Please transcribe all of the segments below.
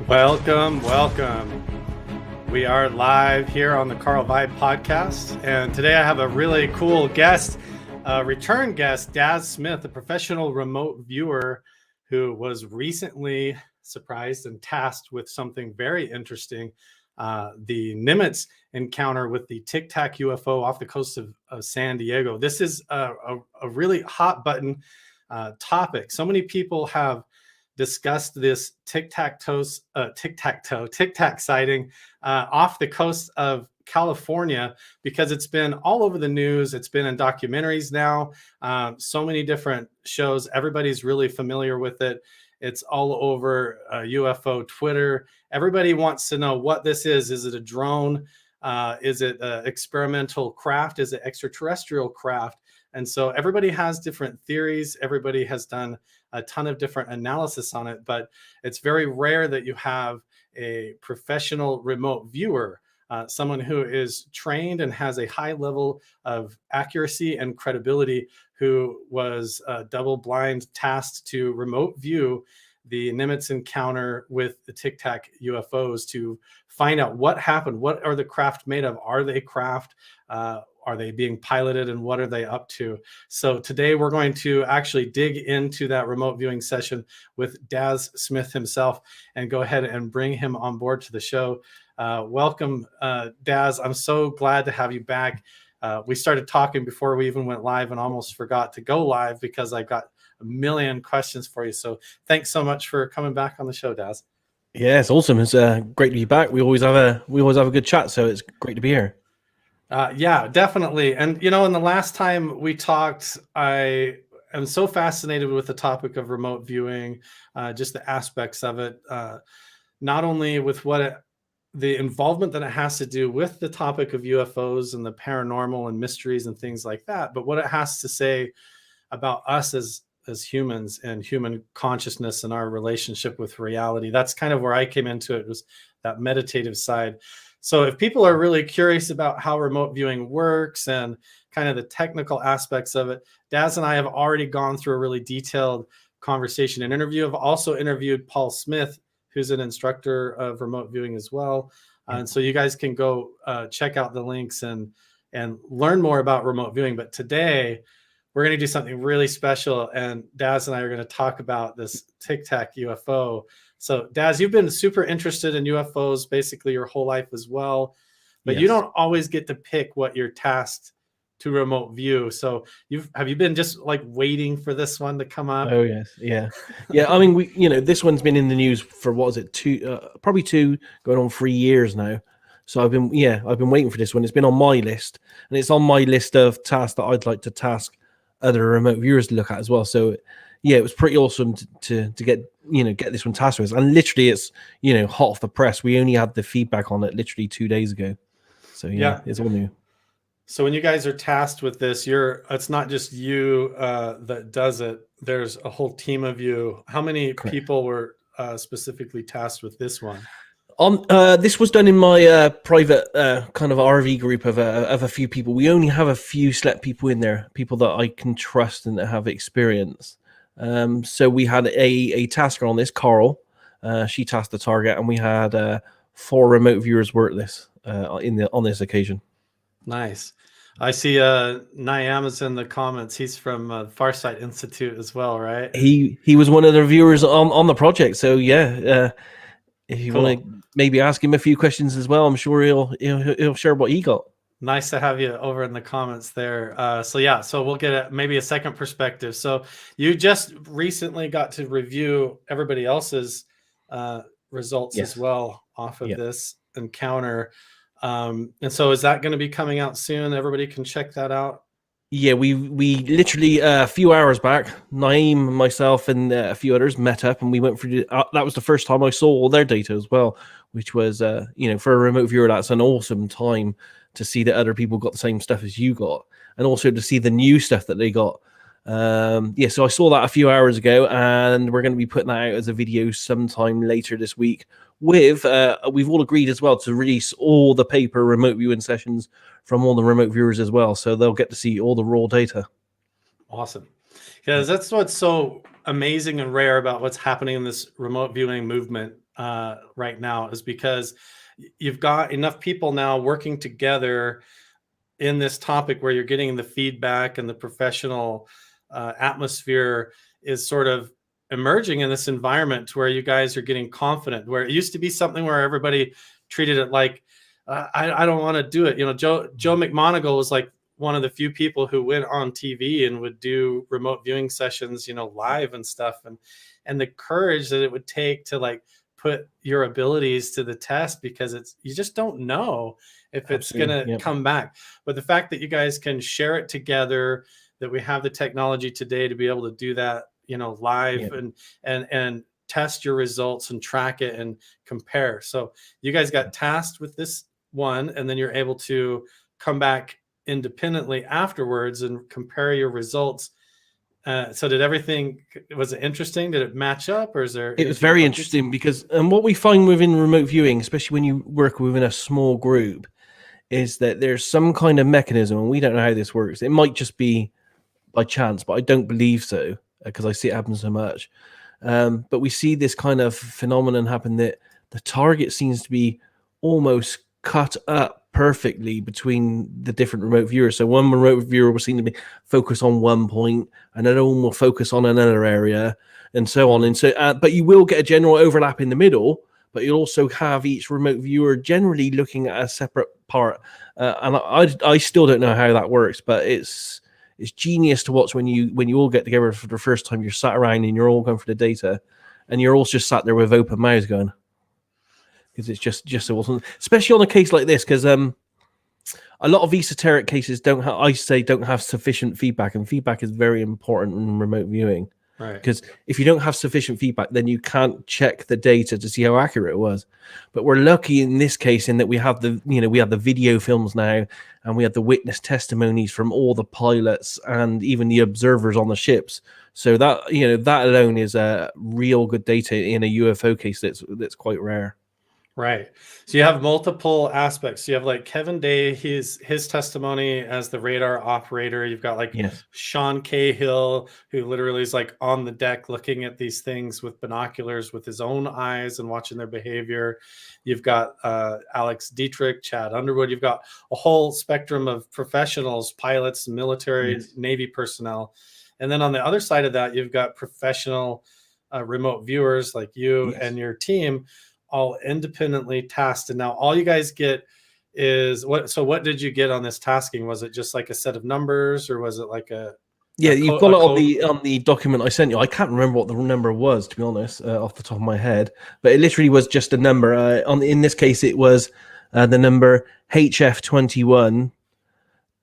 Welcome, welcome. We are live here on the Carl Vibe podcast, and today I have a really cool guest, return guest, Daz Smith, a professional remote viewer who was recently surprised and tasked with something very interesting, the Nimitz encounter with the Tic Tac UFO off the coast of San Diego. This is a really hot button topic. So many people have discussed this tic tac sighting off the coast of California because it's been all over the news. It's been in documentaries now, so many different shows. Everybody's really familiar with it. It's all over UFO Twitter. Everybody wants to know what this is. Is it a drone? Is it an experimental craft? Is it extraterrestrial craft? And so everybody has different theories. Everybody has done a ton of different analysis on it, but it's very rare that you have a professional remote viewer, someone who is trained and has a high level of accuracy and credibility, who was double blind tasked to remote view the Nimitz encounter with the Tic Tac UFOs to find out what happened. What are the craft made of? Are they craft? Are they being piloted, and what are they up to? So today we're going to actually dig into that remote viewing session with Daz Smith himself and go ahead and bring him on board to the show. Welcome, Daz. I'm so glad to have you back. We started talking before we even went live and almost forgot to go live because I got a million questions for you. So thanks so much for coming back on the show, Daz. Yeah, it's awesome. It's great to be back. We always have a good chat, so it's great to be here. Yeah, definitely. And, you know, in the last time we talked, I am so fascinated with the topic of remote viewing, just the aspects of it, not only with the involvement that it has to do with the topic of UFOs and the paranormal and mysteries and things like that, but what it has to say about us as humans and human consciousness and our relationship with reality. That's kind of where I came into it, was that meditative side. So if people are really curious about how remote viewing works and kind of the technical aspects of it, Daz and I have already gone through a really detailed conversation and interview. I've also interviewed Paul Smith, who's an instructor of remote viewing as well. And so you guys can go check out the links and learn more about remote viewing. But today we're going to do something really special. And Daz and I are going to talk about this Tic Tac UFO. So Daz, you've been super interested in UFOs basically your whole life as well, but yes, you don't always get to pick what you're tasked to remote view. So have you been just like waiting for this one to come up? Oh yes, yeah. I mean, this one's been in the news for what is it, probably 2 going on 3 years now. So I've been waiting for this one. It's been on my list, and it's on my list of tasks that I'd like to task other remote viewers to look at as well. So yeah, it was pretty awesome to get this one tasked with. And literally it's hot off the press. We only had the feedback on it literally 2 days ago. So yeah, it's all new. So when you guys are tasked with this, it's not just you that does it. There's a whole team of you. How many people were specifically tasked with this one? This was done in my private kind of RV group of a few people. We only have a few select people in there, people that I can trust and that have experience. So we had a tasker on this, Carl. She tasked the target, and we had 4 remote viewers work this on this occasion. Nice. I see Niam is in the comments. He's from Farsight Institute as well, right? He was one of the viewers on the project. So yeah, if you want to maybe ask him a few questions as well, I'm sure he'll share what he got. Nice to have you over in the comments there. So we'll get maybe a second perspective. So you just recently got to review everybody else's results as well off of this encounter. And so is that going to be coming out soon? Everybody can check that out. Yeah, we literally a few hours back, Naeem, myself, and a few others met up, and we went through. That was the first time I saw all their data as well, which was, for a remote viewer, that's an awesome time to see that other people got the same stuff as you got, and also to see the new stuff that they got. So I saw that a few hours ago, and we're going to be putting that out as a video sometime later this week. We've all agreed as well to release all the paper remote viewing sessions from all the remote viewers as well, so they'll get to see all the raw data. Awesome. Because that's what's so amazing and rare about what's happening in this remote viewing movement. right now is because you've got enough people now working together in this topic where you're getting the feedback, and the professional atmosphere is sort of emerging in this environment to where you guys are getting confident, where it used to be something where everybody treated it like, I don't want to do it. Joe McMoneagle was like one of the few people who went on TV and would do remote viewing sessions, live and stuff. And the courage that it would take to like put your abilities to the test, because you just don't know if it's going to come back. But the fact that you guys can share it together, that we have the technology today to be able to do that, live and test your results and track it and compare. So you guys got tasked with this one, and then you're able to come back independently afterwards and compare your results. So was it interesting? Did it match up, or is there? It was very interesting because, and what we find within remote viewing, especially when you work within a small group, is that there's some kind of mechanism, and we don't know how this works. It might just be by chance, but I don't believe so, because I see it happen so much. But we see this kind of phenomenon happen that the target seems to be almost cut up perfectly between the different remote viewers. So one remote viewer will seem to be focused on one point, another one will focus on another area, and so on. And so, but you will get a general overlap in the middle, but you'll also have each remote viewer generally looking at a separate part. And I still don't know how that works, but it's genius to watch when you all get together for the first time. You're sat around and you're all going for the data, and you're all just sat there with open mouths going, because it's just awesome, especially on a case like this, because a lot of esoteric cases don't have sufficient feedback, and feedback is very important in remote viewing. Right. Because if you don't have sufficient feedback, then you can't check the data to see how accurate it was. But we're lucky in this case in that we have the video films now, and we have the witness testimonies from all the pilots and even the observers on the ships. So that that alone is a real good data in a UFO case that's quite rare. Right. So you have multiple aspects. You have like Kevin Day, his testimony as the radar operator. You've got like Sean Cahill, who literally is like on the deck looking at these things with binoculars with his own eyes and watching their behavior. You've got Alex Dietrich, Chad Underwood. You've got a whole spectrum of professionals, pilots, military, Navy personnel. And then on the other side of that, you've got professional remote viewers like you and your team, all independently tasked. And now all you guys get is what did you get on this tasking? Was it just like a set of numbers, or was it like you've got it on the document I sent you. I can't remember what the number was, to be honest, off the top of my head, but it literally was just a number. In this case, it was the number HF21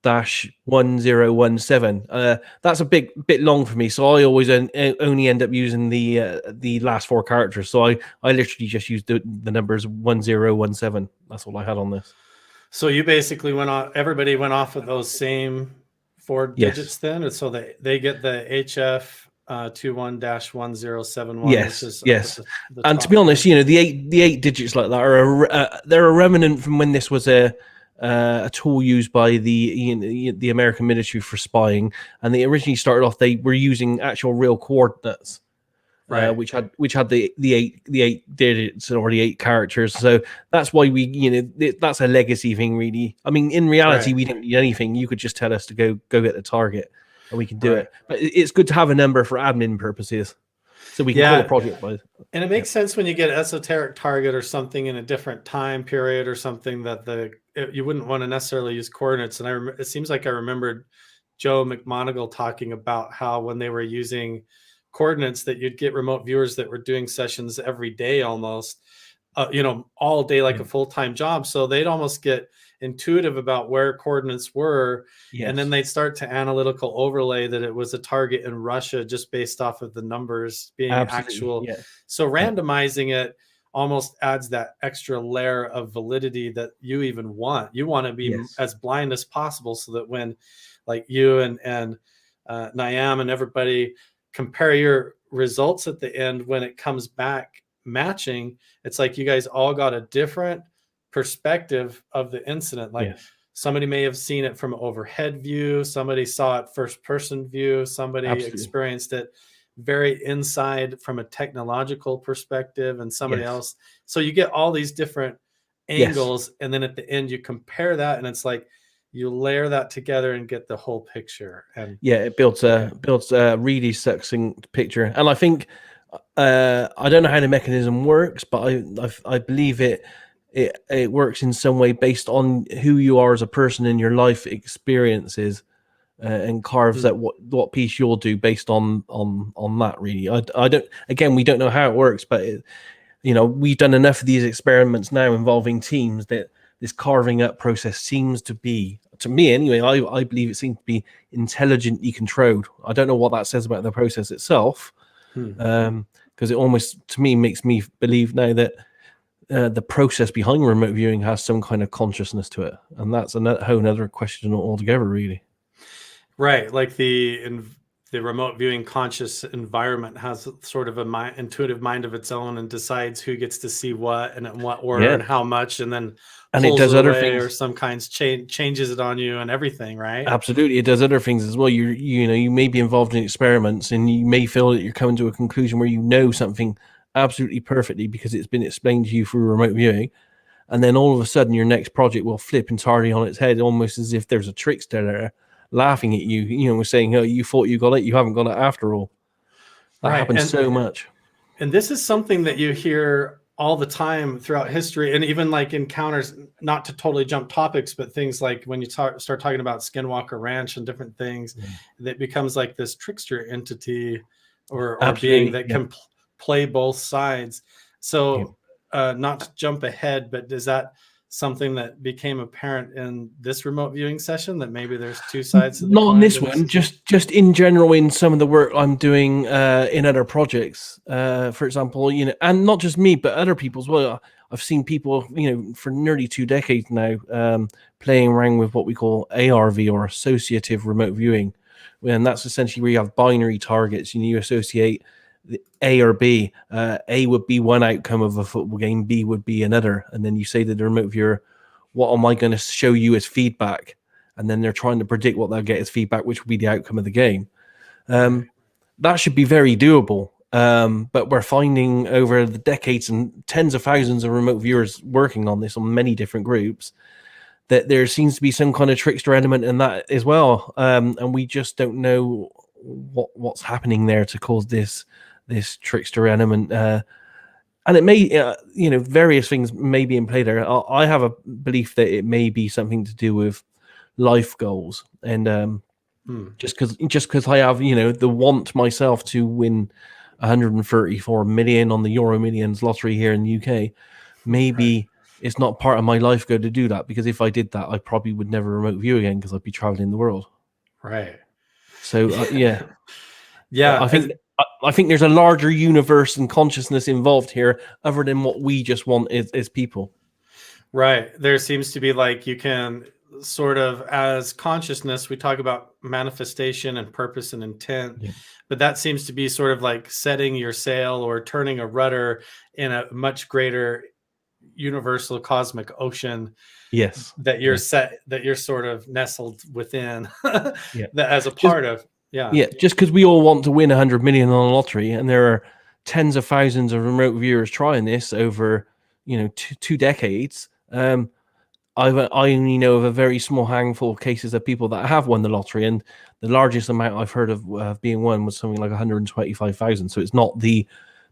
-1017. That's a bit long for me, so I always only end up using the last four characters. So I literally just used the numbers 1017. That's all I had on this. So you basically everybody went off of those same four digits then, and so they get the HF 21-1071. Yes. And to be honest, the eight digits like that are they're a remnant from when this was a tool used by the American military for spying, and they originally started off. They were using actual real coordinates, right? Which had the eight digits or the 8 characters. So that's why that's a legacy thing, really. I mean, in reality, we didn't need anything. You could just tell us to go get the target, and we can do it. But it's good to have a number for admin purposes, so we can call a project by. And it makes sense when you get esoteric target or something in a different time period or something that you wouldn't want to necessarily use coordinates. And it seems like I remembered Joe McMoneagle talking about how when they were using coordinates, that you'd get remote viewers that were doing sessions every day almost, all day, like a full-time job. So they'd almost get intuitive about where coordinates were. And then they'd start to analytical overlay that it was a target in Russia just based off of the numbers being actual. So randomizing it almost adds that extra layer of validity that you even want. You want to be as blind as possible, so that when like you and Niam and everybody compare your results at the end, when it comes back matching, it's like you guys all got a different perspective of the incident. Like somebody may have seen it from overhead view, somebody saw it first person view, somebody experienced it very inside from a technological perspective, and somebody Yes. else. So you get all these different Yes. angles, and then at the end you compare that, and it's like you layer that together and get the whole picture. And Yeah, it builds a really succinct picture. And I think I don't know how the mechanism works, but I believe it works in some way based on who you are as a person in your life experiences, and carves out what piece you'll do based on that. Really, I don't. Again, we don't know how it works, but we've done enough of these experiments now involving teams that this carving up process seems to be, to me anyway, I believe it seems to be intelligently controlled. I don't know what that says about the process itself, because it almost, to me, makes me believe now that the process behind remote viewing has some kind of consciousness to it, and that's a whole other question altogether, really. Right, like the remote viewing conscious environment has sort of a intuitive mind of its own, and decides who gets to see what and in what order and how much, and then and pulls it does it other away, things, or some kinds changes it on you and everything, right? Absolutely, it does other things as well. You may be involved in experiments, and you may feel that you're coming to a conclusion where you know something absolutely perfectly because it's been explained to you through remote viewing, and then all of a sudden your next project will flip entirely on its head, almost as if there's a trickster there laughing at you, saying, "Oh, you thought you got it, you haven't got it after all." That Right, happens so much. and this is something that you hear all the time throughout history, and even like encounters, not to totally jump topics, but things like when you start talking about Skinwalker Ranch and different things, that becomes like this trickster entity or being that can play both sides. So not to jump ahead, but is that something that became apparent in this remote viewing session, that maybe there's two sides to the Not coin? on this one, just in general in some of the work I'm doing in other projects, for example, and not just me, but other people as well. I've seen people, for nearly 2 decades now, playing around with what we call ARV, or associative remote viewing, and that's essentially where you have binary targets and you associate the A or B. A would be one outcome of a football game, B would be another, and then you say to the remote viewer, "What am I going to show you as feedback?" And then they're trying to predict what they'll get as feedback, which will be the outcome of the game. That should be very doable. But we're finding over the decades and tens of thousands of remote viewers working on this on many different groups, that there seems to be some kind of trickster element in that as well. And we just don't know what's happening there to cause this trickster element. And it may, various things may be in play there. I have a belief that it may be something to do with life goals, and just because I have the want myself to win 134 million on the Euro Millions lottery here in the UK, maybe it's not part of my life goal to do that, because if I did that, I probably would never remote view again, because I'd be traveling the world. Right. So yeah. Yeah, I think there's a larger universe and consciousness involved here, other than what we just want as people. Right. There seems to be, like, you can sort of, as consciousness, we talk about manifestation and purpose and intent, but that seems to be sort of like setting your sail or turning a rudder in a much greater universal cosmic ocean. Yes. That you're that you're sort of nestled within, that as a Just, part of. Yeah. Just because we all want to win 100 million on a lottery, and there are tens of thousands of remote viewers trying this over, two decades. I only know of a very small handful of cases of people that have won the lottery, and the largest amount I've heard of being won was something like 125,000. So it's not the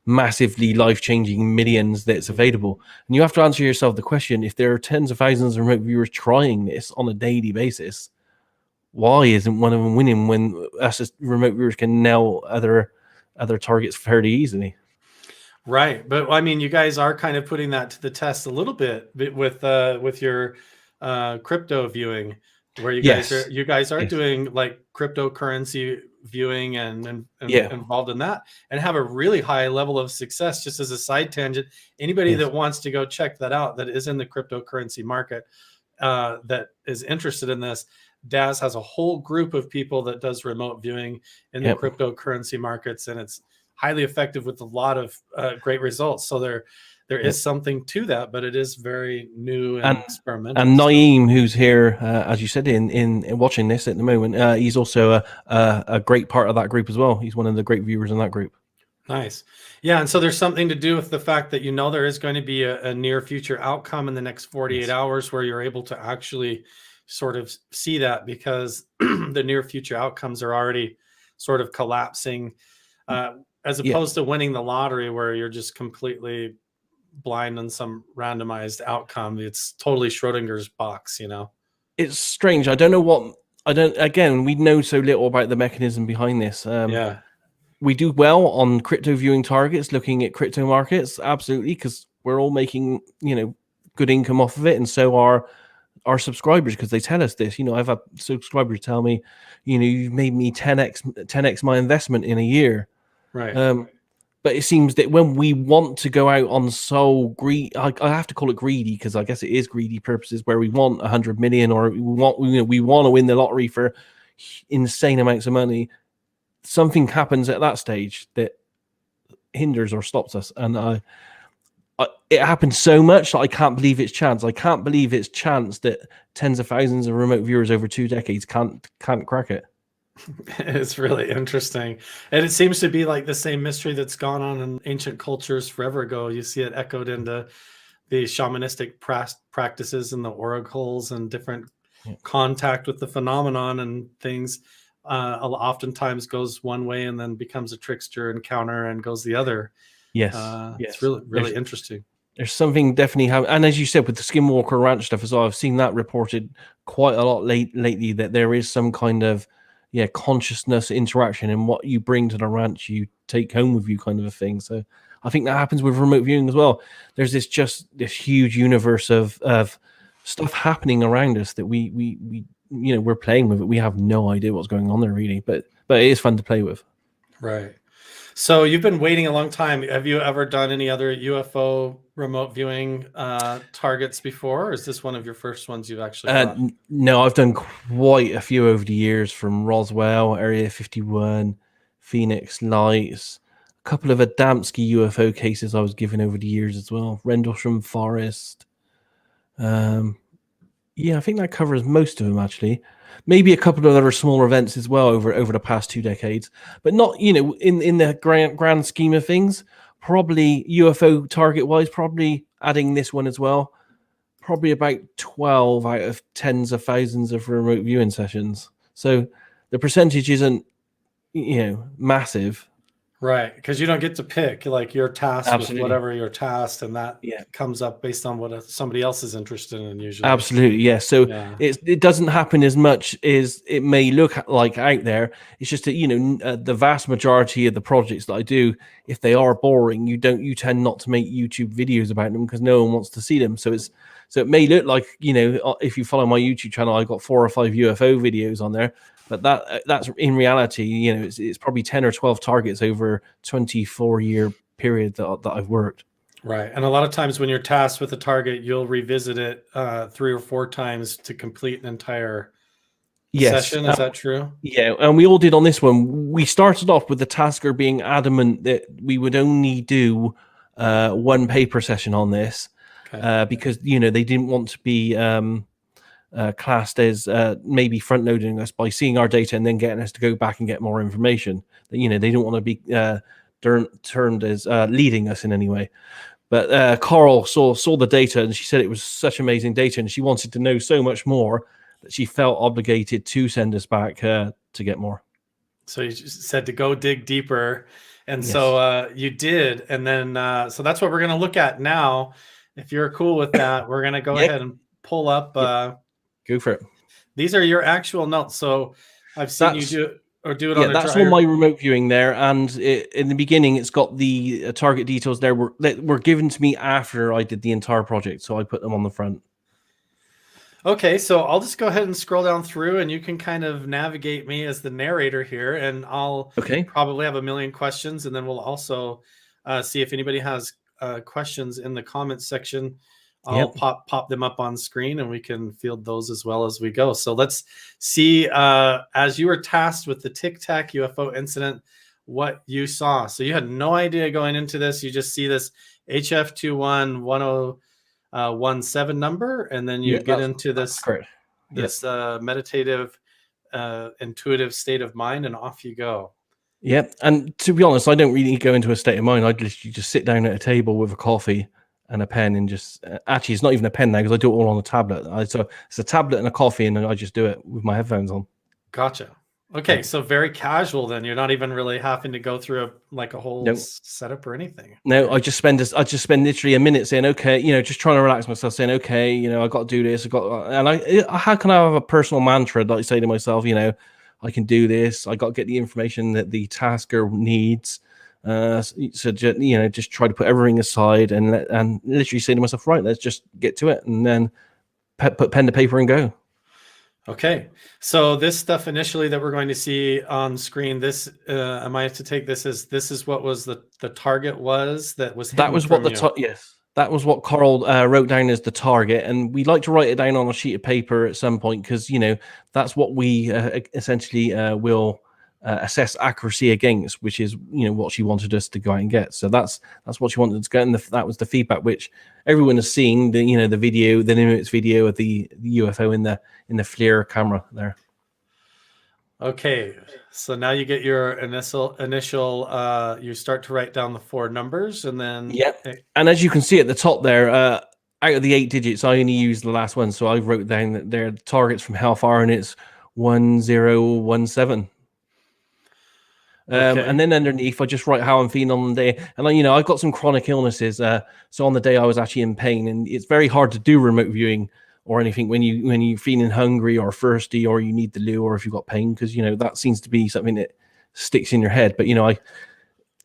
massively life-changing millions that's available. And you have to answer yourself the question: if there are tens of thousands of remote viewers trying this on a daily basis, why isn't one of them winning when us as remote viewers can nail other targets fairly easily? Right. But I mean, you guys are kind of putting that to the test a little bit with your crypto viewing, where you guys are doing like cryptocurrency viewing and involved in that, and have a really high level of success. Just as a side tangent, anybody that wants to go check that out, that is in the cryptocurrency market, that is interested in this, Daz has a whole group of people that does remote viewing in the cryptocurrency markets, and it's highly effective with a lot of great results. So they're there is something to that, but it is very new and experimental. And Naeem, who's here, as you said, in watching this at the moment, he's also a great part of that group as well. He's one of the great viewers in that group. Nice. Yeah. And so there's something to do with the fact that, there is going to be a near future outcome in the next 48 hours where you're able to actually sort of see that, because the near future outcomes are already sort of collapsing, as opposed to winning the lottery where you're just completely blind on some randomized outcome. It's totally Schrodinger's box, It's strange. Again, we know so little about the mechanism behind this. We do well on crypto viewing targets, looking at crypto markets, absolutely, because we're all making, good income off of it, and so are our subscribers, because they tell us this. I've had subscribers tell me, you've made me 10x my investment in a year. Right. But it seems that when we want to go out on so greedy, I have to call it greedy, because I guess it is greedy purposes, where we want 100 million, or we want to win the lottery for insane amounts of money. Something happens at that stage that hinders or stops us, and it happens so much that I can't believe it's chance. I can't believe it's chance that tens of thousands of remote viewers over 2 decades can't crack it. It's really interesting, and it seems to be like the same mystery that's gone on in ancient cultures forever ago. You see it echoed into the shamanistic practices and the oracles and different contact with the phenomenon and things. Oftentimes goes one way and then becomes a trickster encounter and goes the other. Yes. It's really interesting. There's something definitely and as you said, with the Skinwalker Ranch stuff as well, I've seen that reported quite a lot lately, that there is some kind of consciousness interaction, and what you bring to the ranch you take home with you, kind of a thing. So I think that happens with remote viewing as well. There's this huge universe of stuff happening around us that we're playing with it. We have no idea what's going on there, really, but it is fun to play with. Right. So you've been waiting a long time. Have you ever done any other UFO remote viewing targets before, or is this one of your first ones you've actually No, I've done quite a few over the years, from Roswell, Area 51, Phoenix Lights, a couple of Adamski UFO cases I was given over the years as well, Rendlesham Forest. I think that covers most of them, actually. Maybe a couple of other smaller events as well over the past 2 decades, but not, in the grand scheme of things. Probably UFO target wise, probably adding this one as well, probably about 12 out of tens of thousands of remote viewing sessions. So the percentage isn't, massive. Right, because you don't get to pick, like, you're tasked with whatever you're tasked, and that comes up based on what somebody else is interested in usually. Absolutely, yes. So it doesn't happen as much as it may look like out there. It's just that the vast majority of the projects that I do, if they are boring, you tend not to make YouTube videos about them, because no one wants to see them. So it may look like, if you follow my YouTube channel, I've got 4 or 5 UFO videos on there. But that's in reality, it's probably 10 or 12 targets over 24-year period that I've worked. Right. And a lot of times when you're tasked with a target, you'll revisit it 3 or 4 times to complete an entire session. Is that true? Yeah. And we all did on this one. We started off with the tasker being adamant that we would only do 1 paper session on this, because, they didn't want to be classed as maybe front loading us by seeing our data and then getting us to go back and get more information. They don't want to be termed as leading us in any way. But Coral saw the data, and she said it was such amazing data, and she wanted to know so much more that she felt obligated to send us back to get more. So you just said to go dig deeper, and so you did, and then so that's what we're going to look at now. If you're cool with that, we're going to go ahead and pull up. Go for it. These are your actual notes. So I've seen you do it on a that's all my remote viewing there. And in the beginning, it's got the target details there that were given to me after I did the entire project. So I put them on the front. Okay, so I'll just go ahead and scroll down through, and you can kind of navigate me as the narrator here, and I'll probably have a million questions, and then we'll also see if anybody has questions in the comments section. I'll pop them up on screen, and we can field those as well as we go. So let's see, as you were tasked with the Tic Tac UFO incident, what you saw. So you had no idea going into this. You just see this HF211017 number, and then you get into this meditative, intuitive state of mind, and off you go. Yeah, and to be honest, I don't really go into a state of mind. I literally just sit down at a table with a coffee and a pen, and just actually, it's not even a pen now because I do it all on a tablet. So it's a tablet and a coffee, and I just do it with my headphones on. Gotcha. Okay, so very casual then. You're not even really having to go through a whole setup or anything. No, I just spend literally a minute saying, okay, just trying to relax myself, saying, okay, I got to do this. How can I have a personal mantra that I say to myself, I can do this. I got to get the information that the tasker needs. So just try to put everything aside and literally say to myself, right, let's just get to it, and then put pen to paper and go. Okay, so this stuff initially that we're going to see on screen, this am I to take this as this is what was the target was that was that was what yes. That was what Carl wrote down as the target, and we like to write it down on a sheet of paper at some point because that's what we essentially will assess accuracy against, which is what she wanted us to go out and get. So that's what she wanted us to get, and that was the feedback which everyone has seen. The video, the Nimitz video of the UFO in the FLIR camera there. Okay, so now you get your initial you start to write down the 4 numbers, and then and as you can see at the top there, out of the 8 digits, I only used the last one, so I wrote down that they're targets from Hellfire, and it's 1017. And then underneath, I just write how I'm feeling on the day, and I've got some chronic illnesses, so on the day I was actually in pain, and it's very hard to do remote viewing or anything when you're feeling hungry or thirsty or you need the loo, or if you've got pain, because that seems to be something that sticks in your head. But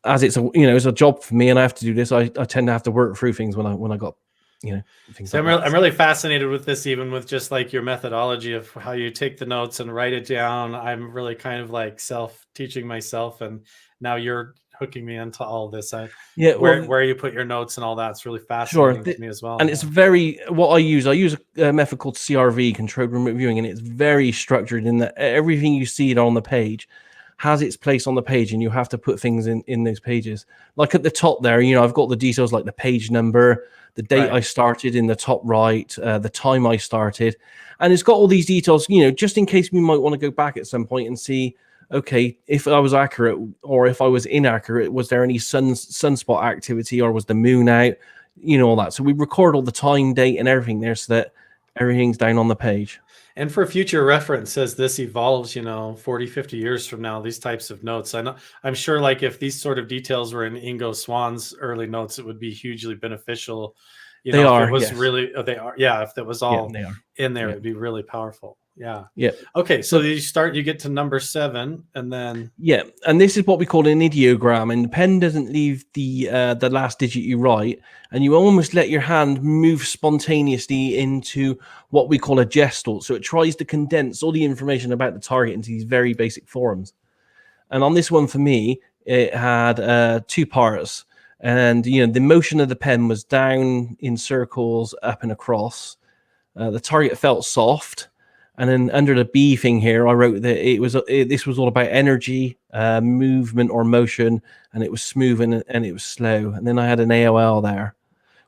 as it's a job for me and I have to do this, I tend to have to work through things when I got things. So I'm really fascinated with this, even with just like your methodology of how you take the notes and write it down. I'm really kind of like self-teaching myself, and now you're hooking me into all this. Where you put your notes and all that's really fascinating to me as well. And it's what I use a method called CRV, controlled remote viewing, and it's very structured in that everything you see on the page has its place on the page, and you have to put things in those pages. Like at the top there, I've got the details like the page number, the date I started in the top right, the time I started, and it's got all these details, just in case we might want to go back at some point and see, okay, if I was accurate or if I was inaccurate, was there any sunspot activity, or was the moon out, all that. So we record all the time, date, and everything there so that everything's down on the page. And for future reference, as this evolves, 40, 50 years from now, these types of notes, I'm sure like if these sort of details were in Ingo Swan's early notes, it would be hugely beneficial. If that was all in there, it'd be really powerful. Yeah. Okay, so you get to number 7, and then and this is what we call an ideogram, and the pen doesn't leave the last digit you write, and you almost let your hand move spontaneously into what we call a gestalt. So it tries to condense all the information about the target into these very basic forms. And on this one for me, it had 2 parts, and the motion of the pen was down in circles, up and across. The target felt soft. And then under the B thing here, I wrote that this was all about energy, movement or motion, and it was smooth and it was slow. And then I had an AOL there,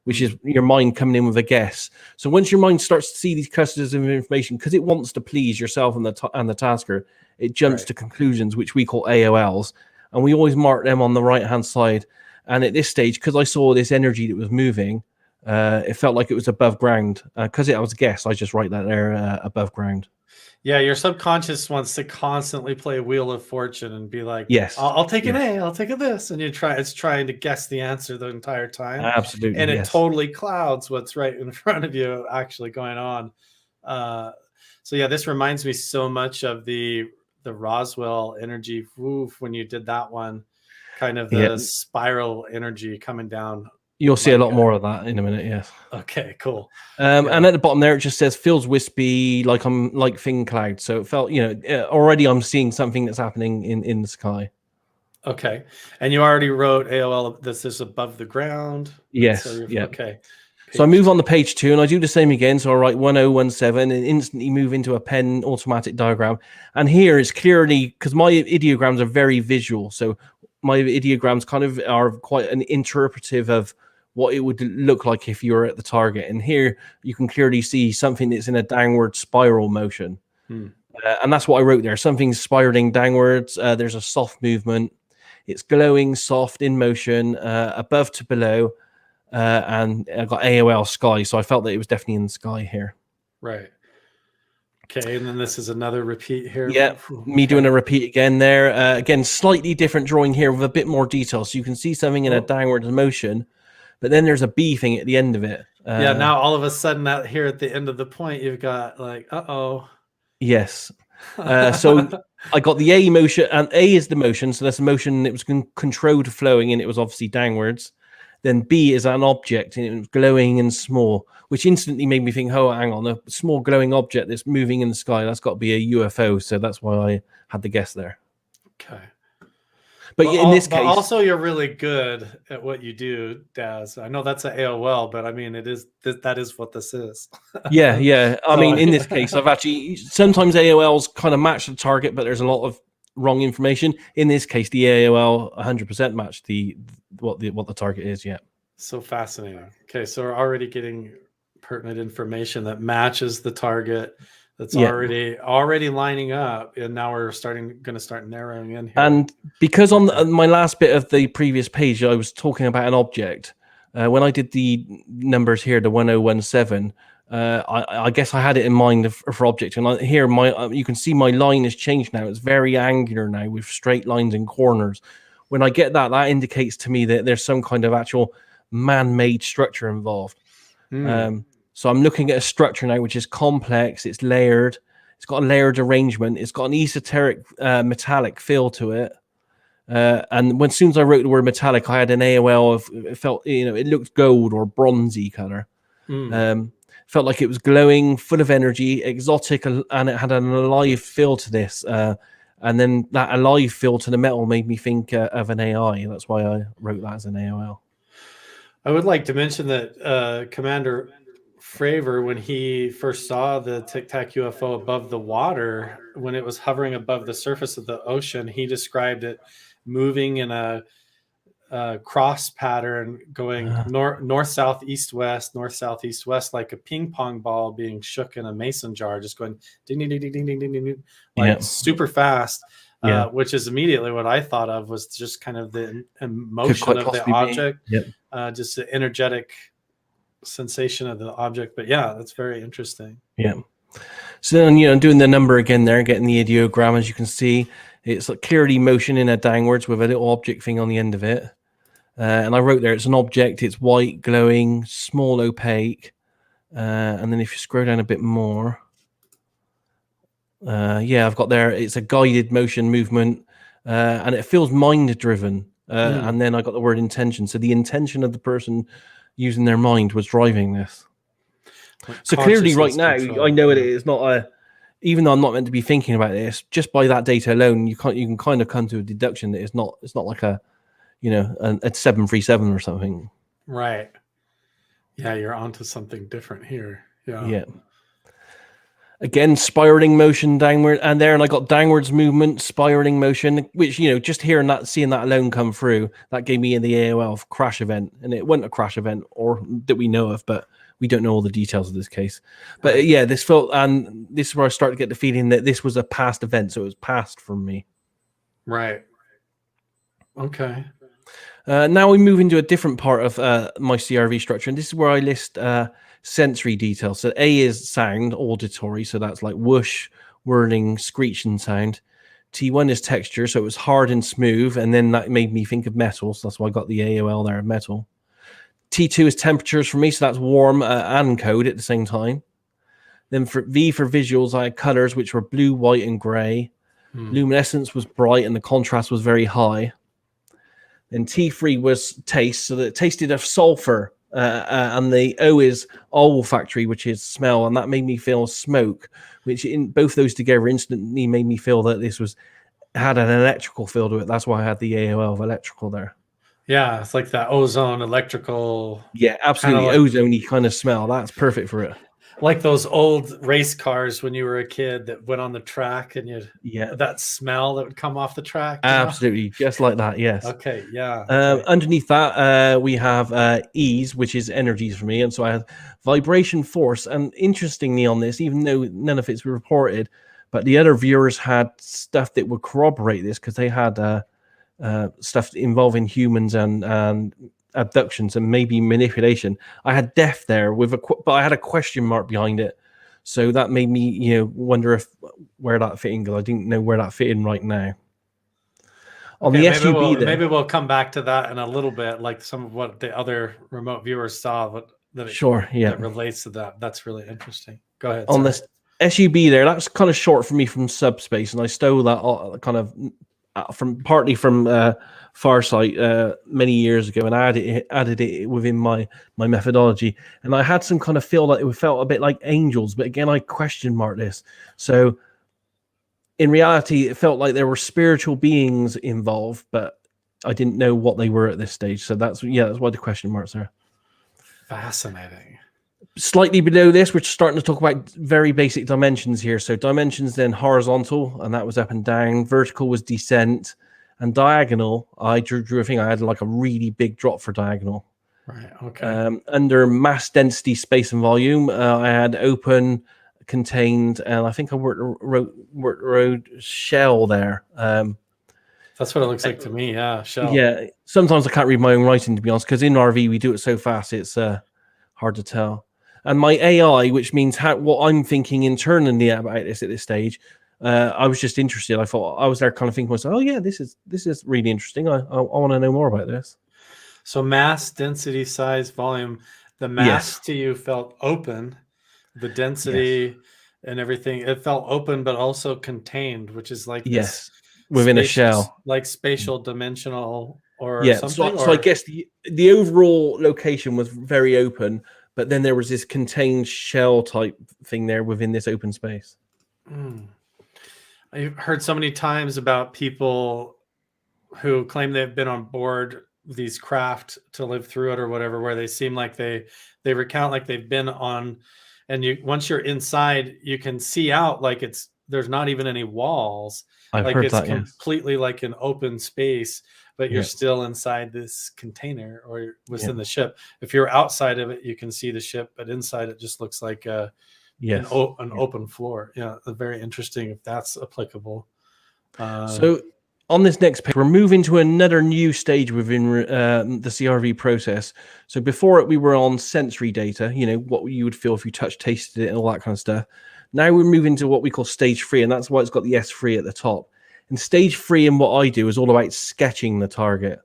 which is your mind coming in with a guess. So once your mind starts to see these clusters of information, because it wants to please yourself and the tasker, it jumps to conclusions, which we call AOLs, and we always mark them on the right-hand side. And at this stage, because I saw this energy that was moving, it felt like it was above ground. Because I was a guess, I just write that there above ground. Yeah, your subconscious wants to constantly play Wheel of Fortune and be like, yes, I'll take an A, I'll take a this. And it's trying to guess the answer the entire time. Absolutely. And it totally clouds what's right in front of you actually going on. So yeah, this reminds me so much of the Roswell energy when you did that one, kind of the spiral energy coming down. You'll see a lot more of that in a minute, yes. Okay, cool. And at the bottom there, it just says, feels wispy, like I'm like thin cloud. So it felt, already I'm seeing something that's happening in the sky. Okay. And you already wrote AOL, this is above the ground? Yes, Okay. So I move on to page 2, and I do the same again. So I write 1017 and instantly move into a pen automatic diagram. And here it's clearly, because my ideograms are very visual. So my ideograms kind of are quite an interpretive of what it would look like if you were at the target. And here you can clearly see something that's in a downward spiral motion. And that's what I wrote there. Something's spiraling downwards. There's a soft movement. It's glowing, soft, in motion, above to below. And I got AOL sky. So I felt that it was definitely in the sky here. Right. Okay, and then this is another repeat here. Yeah, me doing a repeat again there. Again, slightly different drawing here with a bit more detail. So you can see something in a downward motion, but then there's a B thing at the end of it. Yeah, now all of a sudden out here at the end of the point, you've got like, uh-oh. Yes. So I got the A motion, and A is the motion. So that's a motion. It was controlled flowing, and it was obviously downwards. Then B is an object, and it was glowing and small, which instantly made me think, oh, hang on, a small glowing object that's moving in the sky, that's got to be a UFO. So that's why I had the guess there. Okay. But in this case... also, you're really good at what you do, Daz. I know that's an AOL, but I mean, that is what this is. Yeah. I mean, in this case, I've actually... Sometimes AOLs kind of match the target, but there's a lot of wrong information. In this case, the AOL 100% matched what the target is. Yeah. So fascinating. Okay, so we're already getting pertinent information that matches the target. That's already lining up, and now we're going to start narrowing in here. And because on my last bit of the previous page, I was talking about an object. When I did the numbers here, the 1017. I guess I had it in mind for object, and here you can see my line has changed now. It's very angular now with straight lines and corners. When I get that indicates to me that there's some kind of actual man-made structure involved. So I'm looking at a structure now which is complex. It's layered. It's got a layered arrangement. It's got an esoteric metallic feel to it. And as soon as I wrote the word metallic, I had an AOL of it felt it looked gold or bronzy color. Felt like it was glowing, full of energy, exotic, and it had an alive feel to this. And then that alive feel to the metal made me think of an AI. That's why I wrote that as an AOL. I would like to mention that Commander Fravor, when he first saw the Tic Tac UFO above the water, when it was hovering above the surface of the ocean, he described it moving in a cross pattern going north, south, east, west, like a ping pong ball being shook in a mason jar, just going ding, ding, ding, ding, ding, ding, ding, like super fast. Which is immediately what I thought of was just kind of the emotion of the object, just the energetic sensation of the object. But yeah, that's very interesting. Yeah. So then, doing the number again there, getting the ideogram, as you can see, it's like clearly motion in a downwards with a little object thing on the end of it. And I wrote there, it's an object, it's white, glowing, small, opaque. And then if you scroll down a bit more, I've got there, it's a guided motion movement, and it feels mind-driven. And then I got the word intention. So the intention of the person using their mind was driving this. So clearly right now, I know it is not even though I'm not meant to be thinking about this, just by that data alone, you can kind of come to a deduction that it's not like a 737 or something. Right. Yeah, you're onto something different here. Yeah. Again, spiraling motion downward, and I got downwards movement, spiraling motion, which just hearing that, seeing that alone come through, that gave me in the AOL crash event, and it wasn't a crash event or that we know of, but we don't know all the details of this case. But this felt, and this is where I started to get the feeling that this was a past event, so it was past from me. Right. Okay. Now we move into a different part of my CRV structure, and this is where I list sensory details. So A is sound, auditory, so that's like whoosh, whirling, screeching sound. T1 is texture, so it was hard and smooth, and then that made me think of metal, so that's why I got the AOL there, metal. T2 is temperatures for me, so that's warm and cold at the same time. Then for V for visuals, I had colors, which were blue, white, and gray. Luminescence was bright, and the contrast was very high. Then T3 was taste, so that it tasted of sulfur. And the O is olfactory, which is smell, and that made me feel smoke, which in both those together instantly made me feel that this had an electrical feel to it. That's why I had the AOL of electrical there. Yeah, it's like that ozone electrical. Yeah, absolutely, ozone-y kind of smell. That's perfect for it. Like those old race cars when you were a kid that went on the track and Yeah, that smell that would come off the track, absolutely, just like that. Yes. Okay, yeah. Okay. Underneath that, we have ease, which is energies for me, and so I have vibration force. And interestingly, on this, even though none of it's reported, but the other viewers had stuff that would corroborate this because they had stuff involving humans and abductions and maybe manipulation. I had death there but I had a question mark behind it, so that made me wonder where that fit in, because I didn't know where that fit in right now. On Okay, the SUB there, maybe we'll come back to that in a little bit, like some of what the other remote viewers saw sure, yeah. that relates to that. That's really interesting. Go ahead. On Sorry. this SUB there, that's kind of short for me from subspace, and I stole that kind of partly from Farsight many years ago, and I added it within my methodology. And I had some kind of feel that it felt a bit like angels, but again, I question mark this. So in reality, it felt like there were spiritual beings involved, but I didn't know what they were at this stage. So that's why the question marks are. Fascinating. Slightly below this, we're starting to talk about very basic dimensions here. So dimensions, then horizontal, and that was up and down. Vertical was descent, and diagonal, I drew a thing. I had like a really big drop for diagonal. Right. Okay. Under mass density, space, and volume, I had open, contained, and I think I wrote shell there. That's what it looks like to me. Yeah, shell. Yeah. Sometimes I can't read my own writing, to be honest, because in RV we do it so fast it's hard to tell. And my AI, which means what I'm thinking internally about this at this stage, I was just interested. I thought I was there kind of thinking to myself, oh yeah, this is really interesting. I want to know more about this. So mass, density, size, volume. The mass to you felt open. The density and everything, it felt open, but also contained, which is like this within a shell, like spatial dimensional or something. So I guess the overall location was very open, but then there was this contained shell type thing there within this open space. I've heard so many times about people who claim they've been on board these craft to live through it or whatever, where they seem like they recount like they've been on, and once you're inside, you can see out like there's not even any walls. I've like heard it's that, completely like an open space, but you're still inside this container or within the ship. If you're outside of it, you can see the ship, but inside it just looks like an open floor. Yeah, very interesting if that's applicable. So on this next page, we're moving to another new stage within the CRV process. So before it, we were on sensory data, what you would feel if you touched, tasted it, and all that kind of stuff. Now we're moving to what we call stage 3, and that's why it's got the S3 at the top. And stage 3, and what I do is all about sketching the target.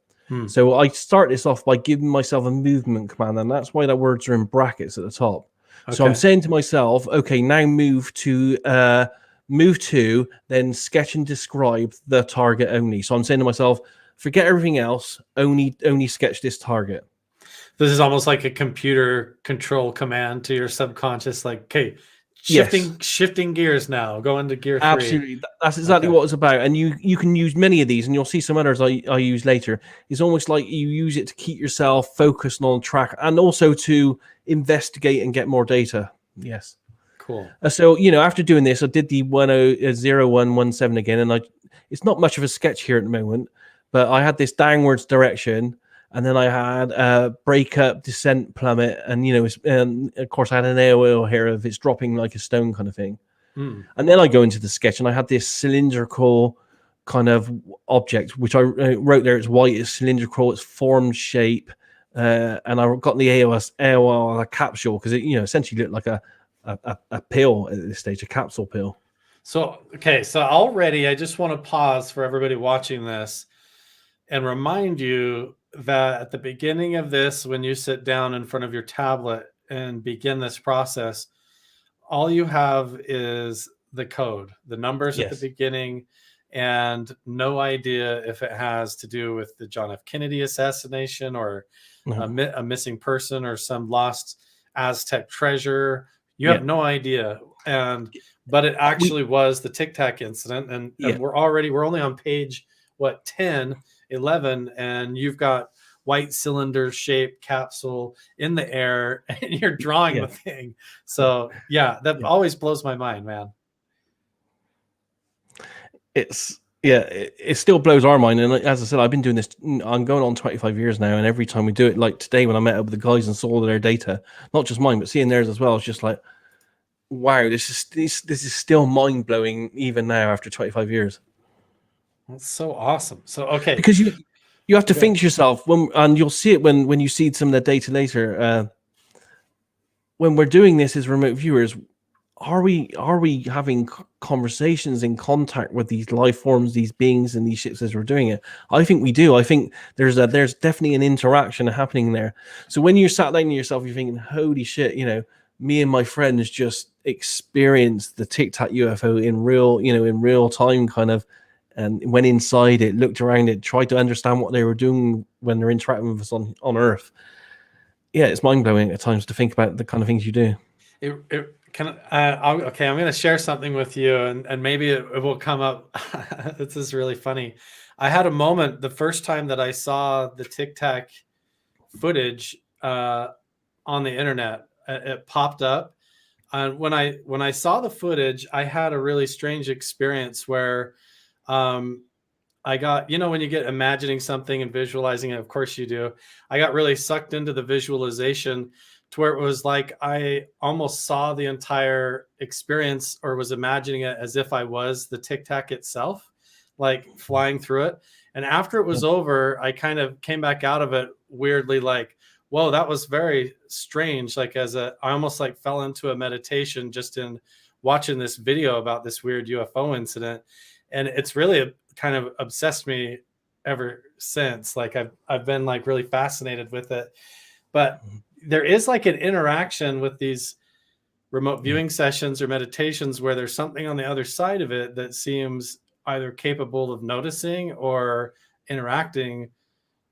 So I start this off by giving myself a movement command, and that's why the words are in brackets at the top. Okay. So I'm saying to myself, okay, now move to, then sketch and describe the target only. So I'm saying to myself, forget everything else, only sketch this target. This is almost like a computer control command to your subconscious, like, okay, shifting gears now, go into gear 3. Absolutely. That's exactly what it's about. And you can use many of these, and you'll see some others I use later. It's almost like you use it to keep yourself focused on track and also to investigate and get more data. Yes. Cool. So, after doing this, I did the 0117 again, and it's not much of a sketch here at the moment, but I had this downwards direction, and then I had break up, descent, plummet, and of course I had an AOL here of it's dropping like a stone kind of thing. And then I go into the sketch, and I had this cylindrical kind of object, which I wrote there. It's white, it's cylindrical, it's formed shape, and I got the AOL a capsule because it essentially looked like a pill at this stage, a capsule pill. So already I just want to pause for everybody watching this and remind you that at the beginning of this, when you sit down in front of your tablet and begin this process, all you have is the code, the numbers at the beginning, and no idea if it has to do with the John F. Kennedy assassination or a missing person or some lost Aztec treasure. You have no idea. But it actually was the Tic Tac incident. And we're only on page 10, 11, and you've got white cylinder shaped capsule in the air, and you're drawing the thing. So yeah, that always blows my mind, man. It still blows our mind. And as I said, I've been doing this, I'm going on 25 years now, and every time we do it, like today when I met up with the guys and saw their data, not just mine but seeing theirs as well, it's just like, wow, this is still mind-blowing even now after 25 years. That's so awesome. So okay, because you have to think to yourself, and you'll see it when you see some of the data later, when we're doing this as remote viewers, are we having conversations in contact with these life forms, these beings, and these ships as we're doing it? I think we do. I think there's definitely an interaction happening there. So when you're sat down to yourself, you're thinking, holy shit, me and my friends just experienced the Tic Tac UFO in real time, kind of, and went inside it, looked around it, tried to understand what they were doing when they're interacting with us on Earth. Yeah, it's mind-blowing at times to think about the kind of things you do. I'm going to share something with you, and maybe it will come up. This is really funny. I had a moment the first time that I saw the Tic Tac footage on the internet. It popped up, and when I saw the footage, I had a really strange experience where I got, when you get imagining something and visualizing it, of course you do. I got really sucked into the visualization to where it was like I almost saw the entire experience, or was imagining it as if I was the Tic Tac itself, like flying through it. And after it was over, I kind of came back out of it weirdly, like, whoa, that was very strange. Like I almost like fell into a meditation just in watching this video about this weird UFO incident. And it's really kind of obsessed me ever since. Like I've been like really fascinated with it. But there is like an interaction with these remote viewing sessions or meditations where there's something on the other side of it that seems either capable of noticing or interacting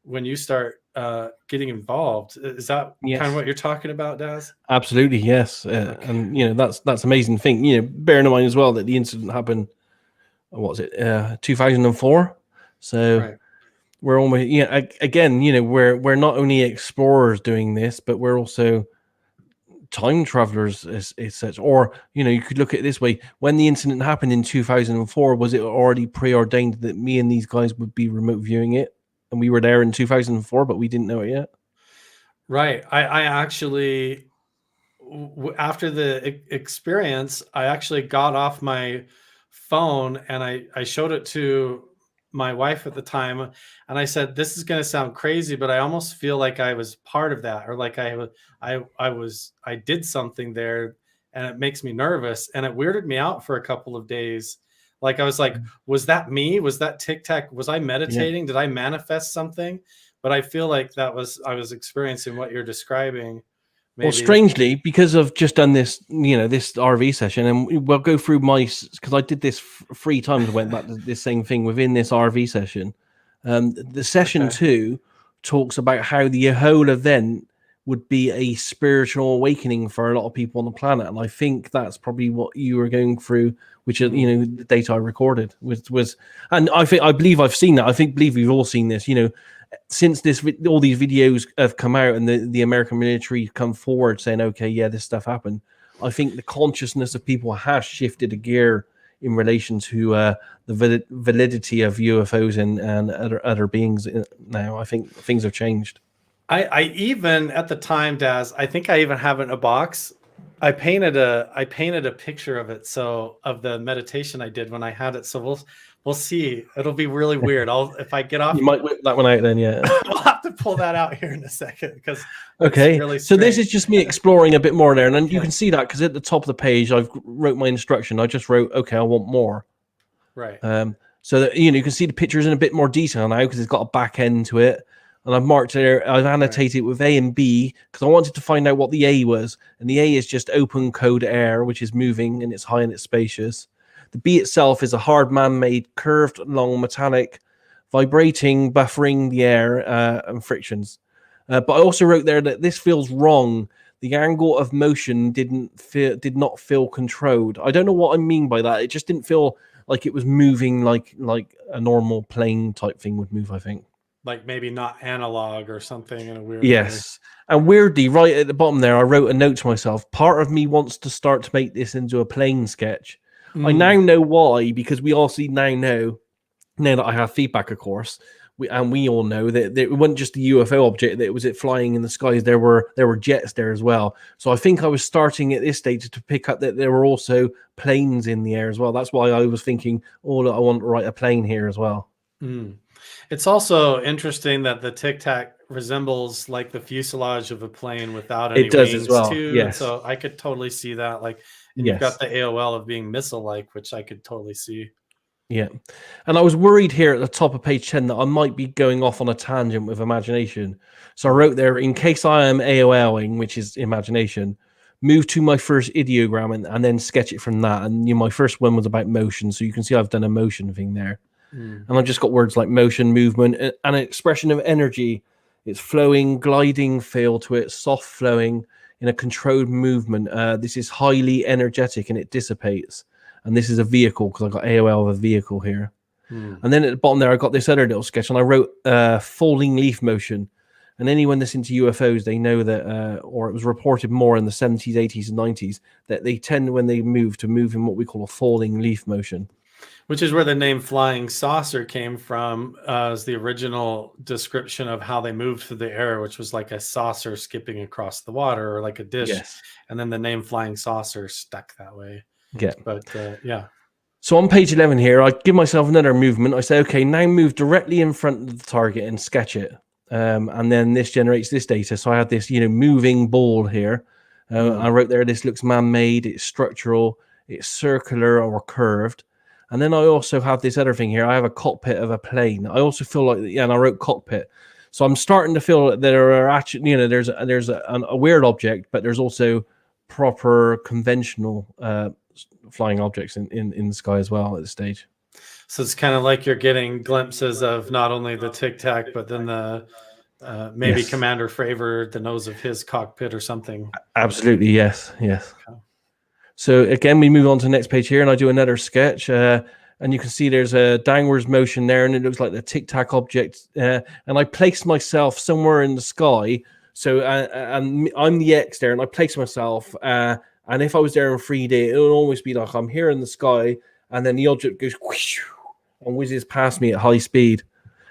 when you start getting involved. Is that kind of what you're talking about, Daz? Absolutely, yes. Okay. And that's amazing thing. Bearing in mind as well that the incident happened, what was it, 2004? So right. We're almost, again, we're not only explorers doing this, but we're also time travelers as such. Or, you could look at it this way. When the incident happened in 2004, was it already preordained that me and these guys would be remote viewing it? And we were there in 2004, but we didn't know it yet? Right. I actually, after the experience, I actually got off my phone and I showed it to my wife at the time, and I said, this is going to sound crazy, but I almost feel like I was part of that, or like I did something there, and it makes me nervous, and it weirded me out for a couple of days. Like I was like, was that me? Was that Tic Tac? Was I meditating? Did I manifest something? But I feel like I was experiencing what you're describing. Maybe. Well, strangely, because I've just done this, this RV session, and we'll go through because I did this 3 times. I went back to this same thing within this RV session. The session 2 talks about how the whole event would be a spiritual awakening for a lot of people on the planet, and I think that's probably what you were going through, which is the data I recorded was, and I believe I've seen that. Believe we've all seen this. Since all these videos have come out and the American military come forward saying, okay, yeah, this stuff happened, I think the consciousness of people has shifted a gear in relation to the validity of UFOs and other beings now. I think things have changed. I even at the time, Daz, I think I even have it in a box. I painted a picture of it, so of the meditation I did when I had it. So we'll see. It'll be really weird. If I get off, you might whip that one out then. Yeah, we'll have to pull that out here in a second because really so this is just me exploring a bit more there, and you can see that because at the top of the page I've wrote my instruction. I just wrote, okay, I want more. Right. So that you can see the pictures in a bit more detail now because it's got a back end to it. And I've marked there, I've annotated it with A and B because I wanted to find out what the A was. And the A is just open code air, which is moving and it's high and it's spacious. The B itself is a hard man-made, curved, long, metallic, vibrating, buffering the air and frictions. But I also wrote there that this feels wrong. The angle of motion did not feel controlled. I don't know what I mean by that. It just didn't feel like it was moving like a normal plane type thing would move, I think. like maybe not analog or something in a weird way. Yes. And weirdly, right at the bottom there, I wrote a note to myself. Part of me wants to start to make this into a plane sketch. I now know why, because we also now know, now that I have feedback, of course, we all know that it wasn't just a UFO object, that it was it flying in the skies. There were jets there as well. So I think I was starting at this stage to pick up that there were also planes in the air as well. That's why I was thinking, oh, look, I want to write a plane here as well. It's also interesting that the Tic Tac resembles like the fuselage of a plane without any It does wings as well. too. Yes. So I could totally see that. Like, and you've got the AOL of being missile-like, which I could totally see. Yeah. And I was worried here at the top of page 10 that I might be going off on a tangent with imagination. So I wrote there, in case I am AOLing, which is imagination, move to my first ideogram and then sketch it from that. And my first one was about motion. So you can see I've done a motion thing there. And I've just got words like motion, movement, and an expression of energy. It's flowing, gliding feel to it, soft flowing in a controlled movement. This is highly energetic and it dissipates. And this is a vehicle, because I've got AOL of a vehicle here. And then at the bottom there, I got this other little sketch, and I wrote falling leaf motion. And anyone that's into UFOs, they know that, or it was reported more in the 70s, 80s, and 90s, that they tend, when they move, to move in what we call a falling leaf motion. Which is where the name flying saucer came from, as the original description of how they moved through the air, which was like a saucer skipping across the water, or like a dish. Yes. And then the name flying saucer stuck that way. Yeah. But yeah. So on page 11 here, I give myself another movement. I say, okay, now move directly in front of the target and sketch it. And then this generates this data. So I have this, moving ball here. I wrote there, this looks man-made, it's structural, it's circular or curved. And then I also have this other thing here. I have a cockpit of a plane. I also feel like, and I wrote cockpit. So I'm starting to feel that there are actually, there's a weird object, but there's also proper conventional flying objects in the sky as well at this stage. So it's kind of like you're getting glimpses of not only the Tic Tac, but then the maybe Yes. Commander Fravor, the nose of his cockpit or something. Absolutely, yes. Okay. So again, we move on to the next page here, and I do another sketch. And you can see there's a downwards motion there, and it looks like the Tic Tac object. And I place myself somewhere in the sky. So and I'm the X there, and I place myself. And if I was there in 3D, it would almost be like I'm here in the sky, and then the object goes whoosh, and whizzes past me at high speed.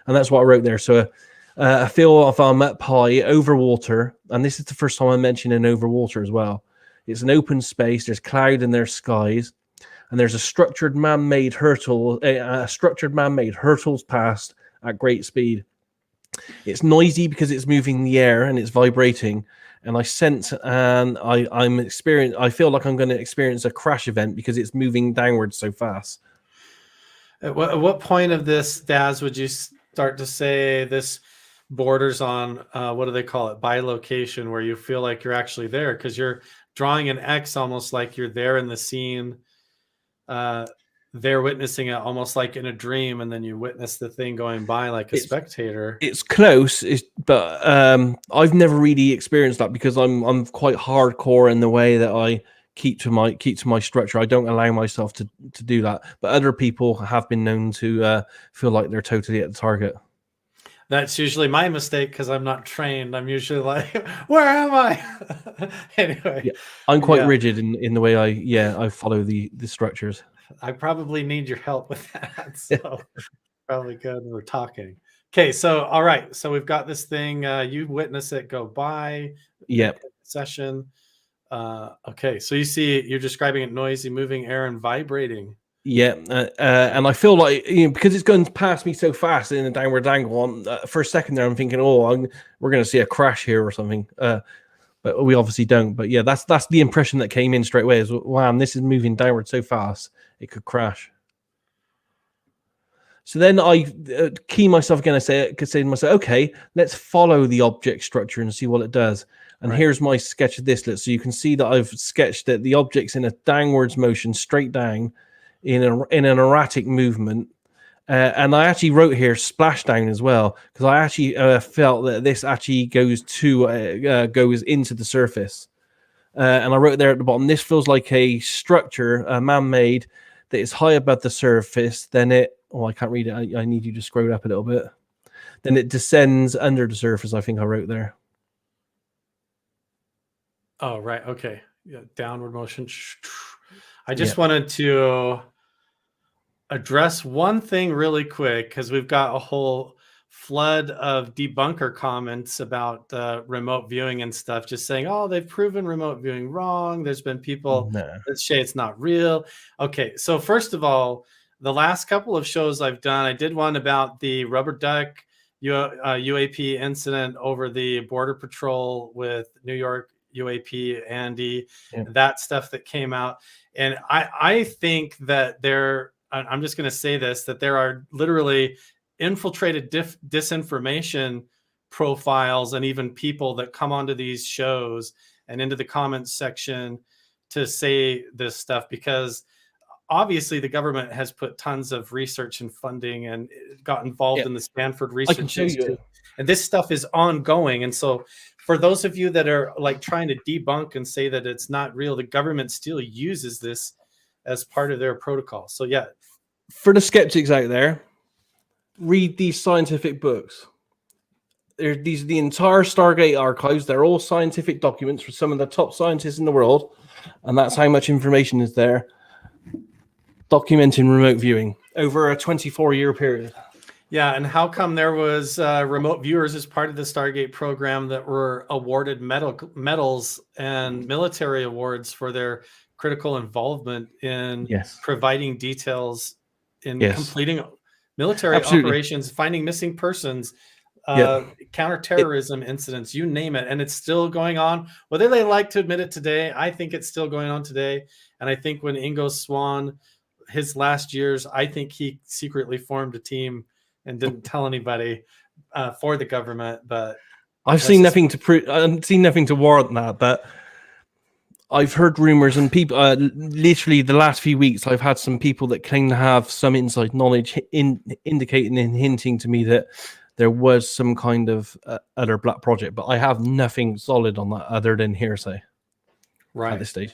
And that's what I wrote there. So I feel if I'm at pi over water, and this is the first time I'm mentioning over water as well. It's an open space. There's cloud and there's skies, and there's a structured man-made hurtle. Hurtles past at great speed. It's noisy because it's moving in the air and it's vibrating. And I sense, and I feel like I'm going to experience a crash event because it's moving downwards so fast. At what point of this, Daz, would you start to say this borders on what do they call it, bilocation, where you feel like you're actually there because you're drawing an X almost like you're there in the scene, they're witnessing it almost like in a dream, and then you witness the thing going by like a spectator. It's close, but I've never really experienced that because I'm quite hardcore in the way that I keep to my structure. I don't allow myself to do that, but other people have been known to feel like they're totally at the target. That's usually my mistake because I'm not trained. I'm usually like, where am I? Anyway, yeah, I'm quite rigid in the way I follow the structures. I probably need your help with that. So probably good. We're talking. Okay. So, all right. So we've got this thing, you witness it go by. Yeah. Session. Okay. So you're describing it noisy, moving air and vibrating. Yeah. And I feel like, because it's going past me so fast in a downward angle, for a second there, I'm thinking, we're going to see a crash here or something. But we obviously don't. But yeah, that's the impression that came in straight away is, wow, this is moving downward so fast, it could crash. So then I key myself again. I say to myself, okay, let's follow the object structure and see what it does. And here's my sketch of this. So you can see that I've sketched that the object's in a downwards motion, straight down, in an erratic movement. And I actually wrote here splashdown as well, because I actually felt that this actually goes into the surface. And I wrote there at the bottom, this feels like a structure, man-made, that is high above the surface. Then I can't read it. I need you to scroll up a little bit. then it descends under the surface. I think I wrote there. Oh, right. Okay. Yeah, downward motion. I just wanted to address one thing really quick because we've got a whole flood of debunker comments about remote viewing and stuff, just saying, oh, they've proven remote viewing wrong. There's been people that say it's not real. Okay, so first of all, the last couple of shows I've done, I did one about the rubber duck UAP incident over the border patrol with New York UAP, Andy, that stuff that came out. And I think that I'm just going to say this, that there are literally infiltrated disinformation profiles and even people that come onto these shows and into the comments section to say this stuff, because obviously the government has put tons of research and funding and got involved in the Stanford Research Institute. And this stuff is ongoing. And so for those of you that are like trying to debunk and say that it's not real, the government still uses this as part of their protocol. So yeah. For the skeptics out there, read these scientific books. These are the entire Stargate archives. They're all scientific documents for some of the top scientists in the world. And that's how much information is there documenting remote viewing over a 24-year period. Yeah, and how come there was remote viewers as part of the Stargate program that were awarded medals and military awards for their critical involvement in providing details in completing military operations, finding missing persons, counterterrorism incidents, you name it. And it's still going on. Whether they like to admit it today, I think it's still going on today. And I think when Ingo Swann, his last years, I think he secretly formed a team and didn't tell anybody for the government. But I've seen nothing to prove. I've seen nothing to warrant that. But I've heard rumors, and people literally the last few weeks, I've had some people that claim to have some inside knowledge indicating and hinting to me that there was some kind of other black project, but I have nothing solid on that other than hearsay at this stage.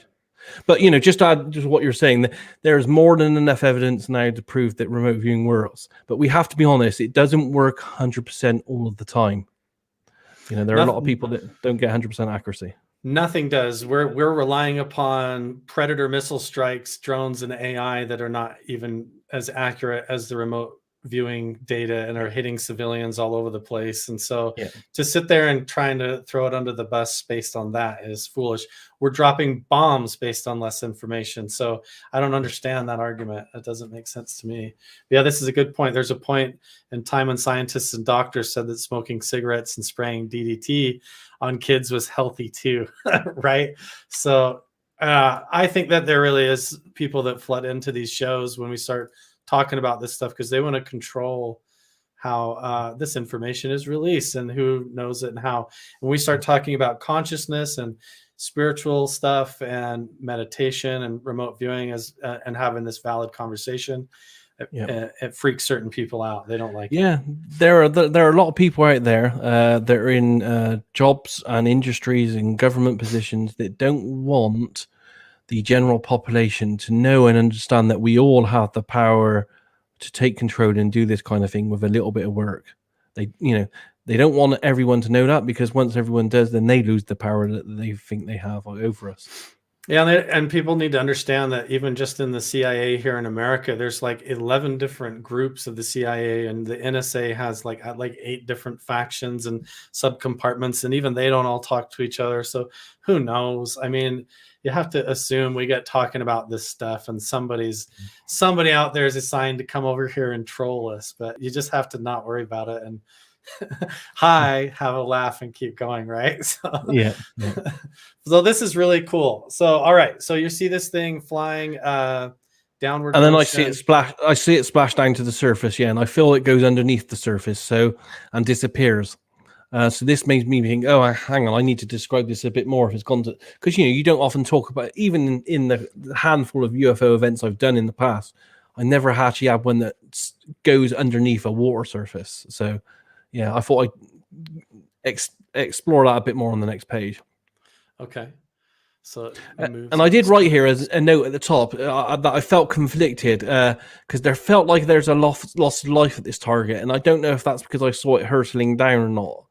But, you know, just to add to what you're saying, there's more than enough evidence now to prove that remote viewing works. But we have to be honest, it doesn't work 100% all of the time. You know, there are a lot of people that don't get 100% accuracy. Nothing does. We're relying upon predator missile strikes, drones, and AI that are not even as accurate as the remote viewing data and are hitting civilians all over the place. And so to sit there and trying to throw it under the bus based on that is foolish. We're dropping bombs based on less information. So I don't understand that argument. That doesn't make sense to me. But yeah, this is a good point. There's a point in time when scientists and doctors said that smoking cigarettes and spraying DDT on kids was healthy too, right? So I think that there really is people that flood into these shows when we start talking about this stuff because they want to control how this information is released and who knows it and how. And we start talking about consciousness and spiritual stuff and meditation and remote viewing as and having this valid conversation. It freaks certain people out. They don't like it. There are a lot of people out there that are in jobs and industries and government positions that don't want the general population to know and understand that we all have the power to take control and do this kind of thing with a little bit of work. They don't want everyone to know that, because once everyone does, then they lose the power that they think they have over us. Yeah, and people need to understand that even just in the CIA here in America, there's like 11 different groups of the CIA, and the NSA has like 8 different factions and subcompartments, and even they don't all talk to each other. So who knows? I mean, you have to assume we get talking about this stuff and somebody out there is assigned to come over here and troll us, but you just have to not worry about it and have a laugh and keep going, right? So so this is really cool. So all right, so you see this thing flying downward, and then I see it splash down to the surface, and I feel it goes underneath the surface and disappears. So this makes me think, oh, hang on, I need to describe this a bit more if it's gone to, because you don't often talk about, even in the handful of UFO events I've done in the past, I never actually had one that goes underneath a water surface. So yeah, I thought I'd explore that a bit more on the next page. Okay. So it moves. And I did write here as a note at the top that I felt conflicted because there felt like there's a loss of life at this target, and I don't know if that's because I saw it hurtling down or not.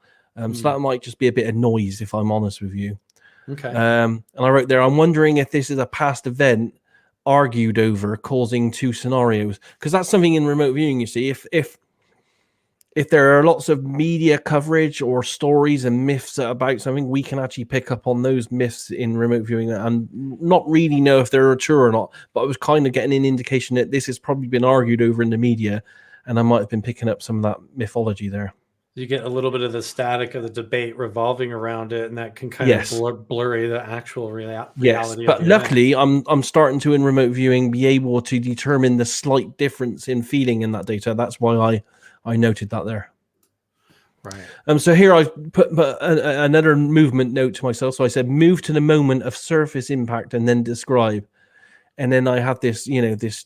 So that might just be a bit of noise, if I'm honest with you. Okay. And I wrote there, I'm wondering if this is a past event argued over, causing two scenarios, because that's something in remote viewing. You see, if there are lots of media coverage or stories and myths about something, we can actually pick up on those myths in remote viewing and not really know if they're true or not. But I was kind of getting an indication that this has probably been argued over in the media, and I might have been picking up some of that mythology there. You get a little bit of the static of the debate revolving around it, and that can kind of blurry the actual reality. Yes, but luckily, I'm starting to, in remote viewing, be able to determine the slight difference in feeling in that data. That's why I noted that there. Right. So here I've put another movement note to myself. So I said, move to the moment of surface impact and then describe. And then I have this, this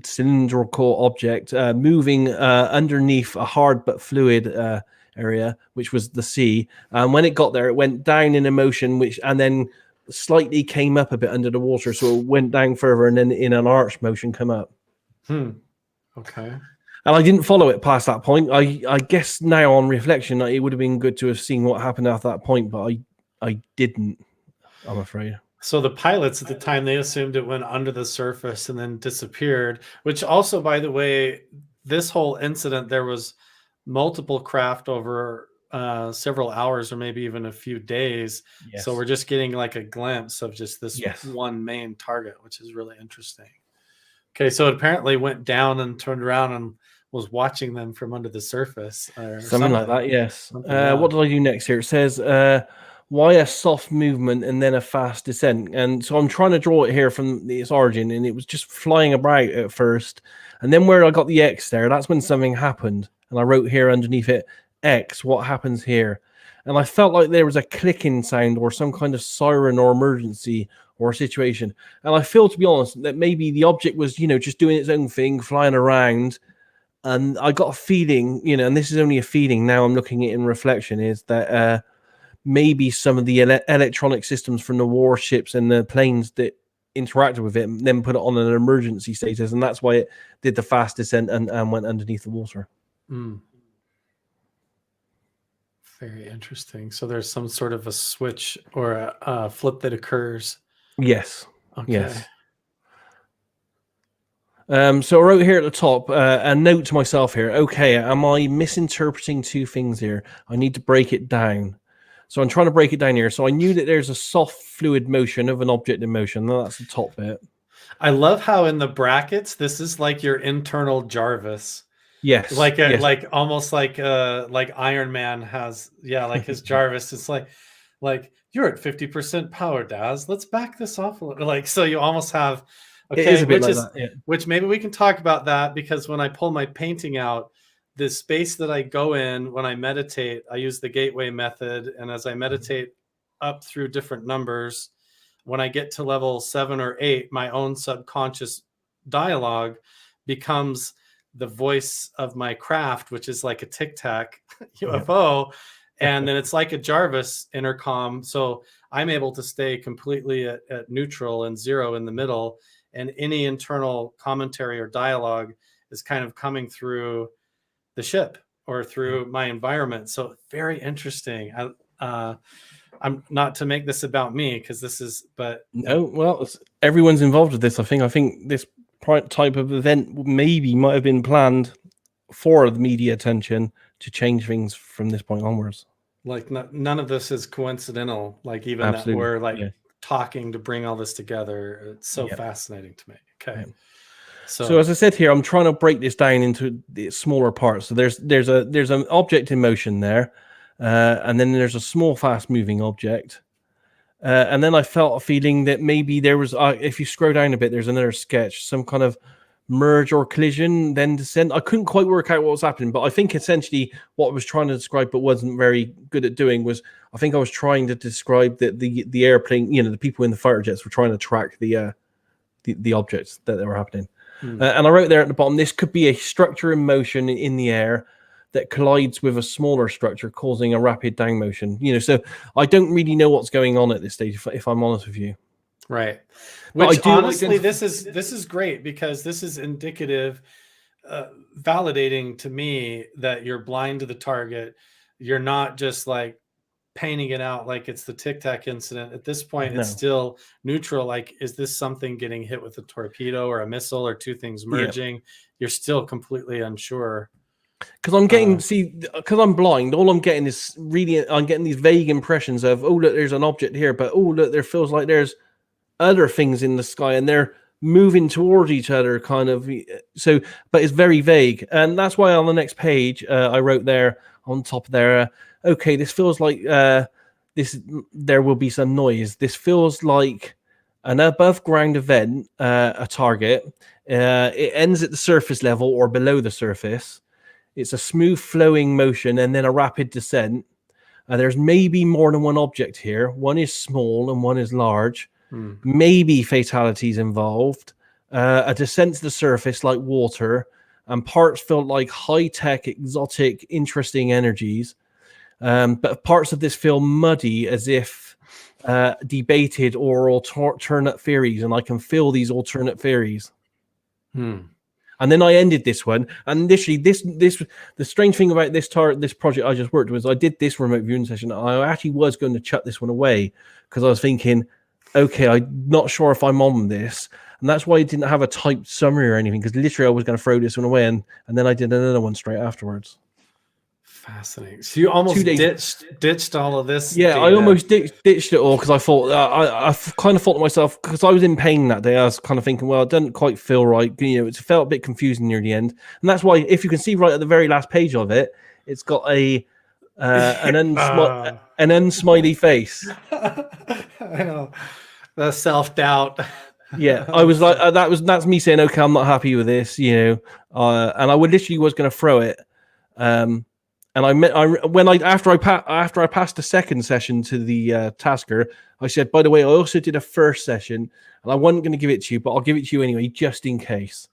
cylindrical object moving underneath a hard but fluid area, which was the sea. And when it got there, it went down in a motion, and then slightly came up a bit under the water. So it went down further and then in an arch motion come up. Okay. And I didn't follow it past that point. I guess now on reflection, it would have been good to have seen what happened after that point, but I didn't, I'm afraid. So the pilots at the time, they assumed it went under the surface and then disappeared, which also, by the way, this whole incident, there was multiple craft over several hours or maybe even a few days. Yes. So we're just getting like a glimpse of just this one main target, which is really interesting. Okay, so it apparently went down and turned around and was watching them from under the surface. Something like that, yes. What did I do next here? It says, why a soft movement and then a fast descent? And so I'm trying to draw it here from its origin, and it was just flying about at first. And then where I got the X there, that's when something happened. And I wrote here underneath it, X, what happens here? And I felt like there was a clicking sound or some kind of siren or emergency or situation. And I feel, to be honest, that maybe the object was, just doing its own thing, flying around. And I got a feeling, and this is only a feeling now I'm looking at in reflection, is that maybe some of the electronic systems from the warships and the planes that interacted with it and then put it on an emergency status. And that's why it did the fast descent and went underneath the water. Very interesting. So there's some sort of a switch or a flip that occurs. Yes. Okay. Yes. So I wrote here at the top a note to myself here. Okay, am I misinterpreting two things here? I need to break it down. So I'm trying to break it down here. So I knew that there's a soft fluid motion of an object in motion. That's the top bit. I love how in the brackets, this is like your internal Jarvis. Yes. Like almost like Iron Man has, like his Jarvis. It's like you're at 50% power, Daz. Let's back this off a little. So you almost have, okay, which maybe we can talk about that, because when I pull my painting out, the space that I go in when I meditate, I use the gateway method. And as I meditate up through different numbers, when I get to level 7 or 8, my own subconscious dialogue becomes the voice of my craft, which is like a Tic Tac UFO. And then it's like a Jarvis intercom. So I'm able to stay completely at neutral and 0 in the middle. And any internal commentary or dialogue is kind of coming through the ship or through my environment. So very interesting. I'm not to make this about me, because this is, but no, well, everyone's involved with this. I think this type of event might have been planned for the media attention to change things from this point onwards. Like none of this is coincidental. Like even Absolutely. That we're talking to bring all this together. It's so fascinating to me. Okay. Yeah. So as I said here, I'm trying to break this down into the smaller parts. So there's an object in motion there, and then there's a small, fast-moving object, and then I felt a feeling that maybe there was. If you scroll down a bit, there's another sketch, some kind of merge or collision, then descent. I couldn't quite work out what was happening, but I think essentially what I was trying to describe, but wasn't very good at doing, was I think I was trying to describe that the airplane, the people in the fighter jets were trying to track the objects that were happening. And I wrote there at the bottom, this could be a structure in motion in the air, that collides with a smaller structure, causing a rapid down motion. So I don't really know what's going on at this stage, if I'm honest with you. Right. But Which I do honestly, this is great, because this is indicative, validating to me that you're blind to the target. You're not just like painting it out like it's the Tic Tac incident. At this point, No. it's still neutral. Like, is this something getting hit with a torpedo or a missile, or two things merging? You're still completely unsure. Because I'm getting, because I'm blind, all I'm getting is I'm getting these vague impressions of, oh, look, there's an object here, but oh, look, there feels like there's other things in the sky and they're moving towards each other, kind of. So, but it's very vague. And that's why on the next page, I wrote there on top there, okay, this feels like there will be some noise. This feels like an above ground event, a target. It ends at the surface level or below the surface. It's a smooth flowing motion and then a rapid descent. There's maybe more than one object here. One is small and one is large. Maybe fatalities involved. A descent to the surface like water, and parts felt like high-tech, exotic, interesting energies. But parts of this feel muddy, as if debated or alternate theories, and I can feel these alternate theories. And then I ended this one, and literally the strange thing about this project I just worked was I did this remote viewing session. I actually was going to chuck this one away because I was thinking, okay, I'm not sure if I'm on this, and that's why I didn't have a typed summary or anything, because literally I was going to throw this one away, and then I did another one straight afterwards. Fascinating. So you almost ditched all of this. Yeah, data. I almost ditched it all because I thought I kind of thought to myself, because I was in pain that day. I was kind of thinking, well, it doesn't quite feel right. It felt a bit confusing near the end, and that's why, if you can see right at the very last page of it, it's got an unsmiley face. I know, the self-doubt. Yeah, I was like, that's me saying, okay, I'm not happy with this, and I would literally was going to throw it. And after I passed the second session to the tasker, I said, by the way, I also did a first session, and I wasn't going to give it to you, but I'll give it to you anyway, just in case.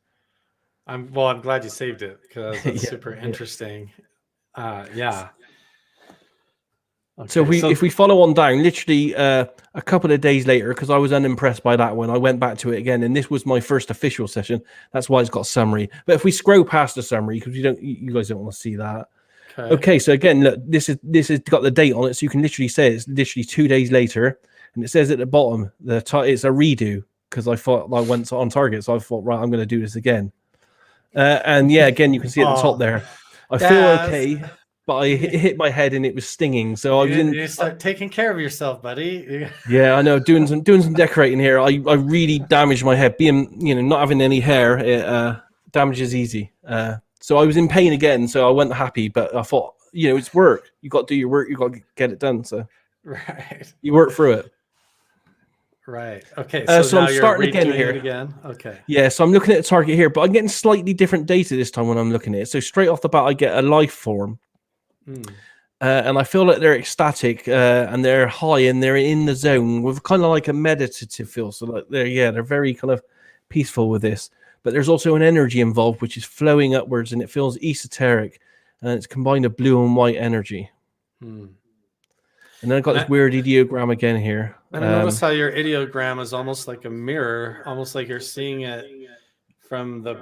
I'm glad you saved it, because it's super interesting. Yeah. Okay, so if we follow on down, literally a couple of days later, because I was unimpressed by that one, I went back to it again, and this was my first official session. That's why it's got summary. But if we scroll past the summary, because you guys don't want to see that. Okay, so again, look, this has got the date on it, so you can literally say it's literally 2 days later, and it says at the bottom it's a redo, because I thought I went on target, so I thought, right, I'm going to do this again. And yeah, again, you can see at the top there, I feel okay, but I hit my head and it was stinging. So you start taking care of yourself, buddy. Yeah, I know. Doing some decorating here. I really damaged my head. Being not having any hair, it damages easy. So I was in pain again. So I wasn't happy, but I thought, it's work. You got to do your work. You got to get it done. So right, you work through it. Right. Okay. So I'm starting again here. Okay. Yeah. So I'm looking at the target here, but I'm getting slightly different data this time when I'm looking at it. So straight off the bat, I get a life form. And I feel like they're ecstatic and they're high and they're in the zone with kind of like a meditative feel. So like they're very kind of peaceful with this. But there's also an energy involved which is flowing upwards, and it feels esoteric, and it's combined of blue and white energy. And then I've got this weird ideogram again here. And I notice how your ideogram is almost like a mirror, almost like you're seeing it from the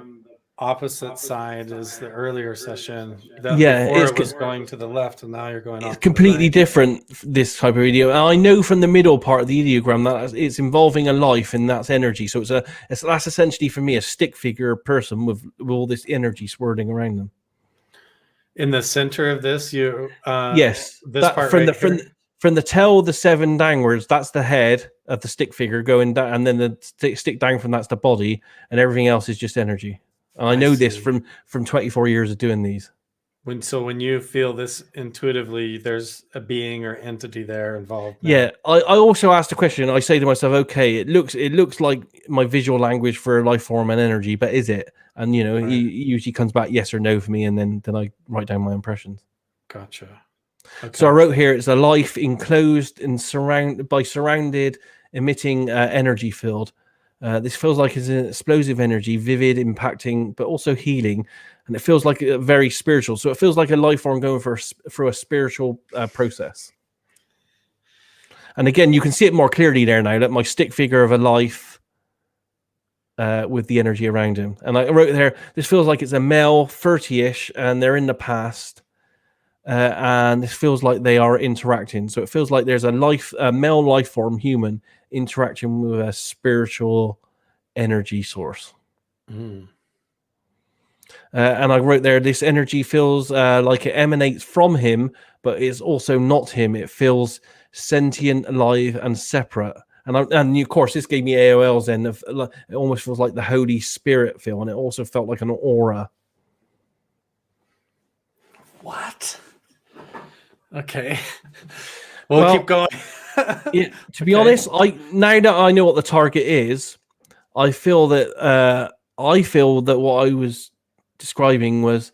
opposite side as the earlier session. Before it was going to the left, and now you're going off. It's completely different, this type of video. And I know from the middle part of the ideogram that it's involving a life, and that's energy. So that's essentially for me a stick figure person with all this energy swirling around them. In the center of this, yes, this part from the tail, the 7 downwards, that's the head of the stick figure going down, and then the stick down from that's the body, and everything else is just energy. And I know this from 24 years of doing these. When you feel this intuitively, there's a being or entity there involved. Now. Yeah, I also asked a question. I say to myself, okay, it looks like my visual language for life form and energy, but is it? And he usually comes back yes or no for me, and then I write down my impressions. Gotcha. Okay. So I wrote here, it's a life enclosed and surrounded, emitting energy field. This feels like it's an explosive energy, vivid, impacting, but also healing, and it feels like a very spiritual. So it feels like a life form going through a spiritual process. And again, you can see it more clearly there now. That my stick figure of a life with the energy around him. And I wrote there, this feels like it's a male, 30-ish, and they're in the past. And this feels like they are interacting. So it feels like there's a male life form, human, interacting with a spiritual energy source. And I wrote there, this energy feels like it emanates from him, but it's also not him. It feels sentient, alive, and separate. And of course, this gave me AOLs then. It almost feels like the Holy Spirit feel, and it also felt like an aura. What? Okay. Well, keep going. Yeah, to be honest, now that I know what the target is, I feel that what I was describing was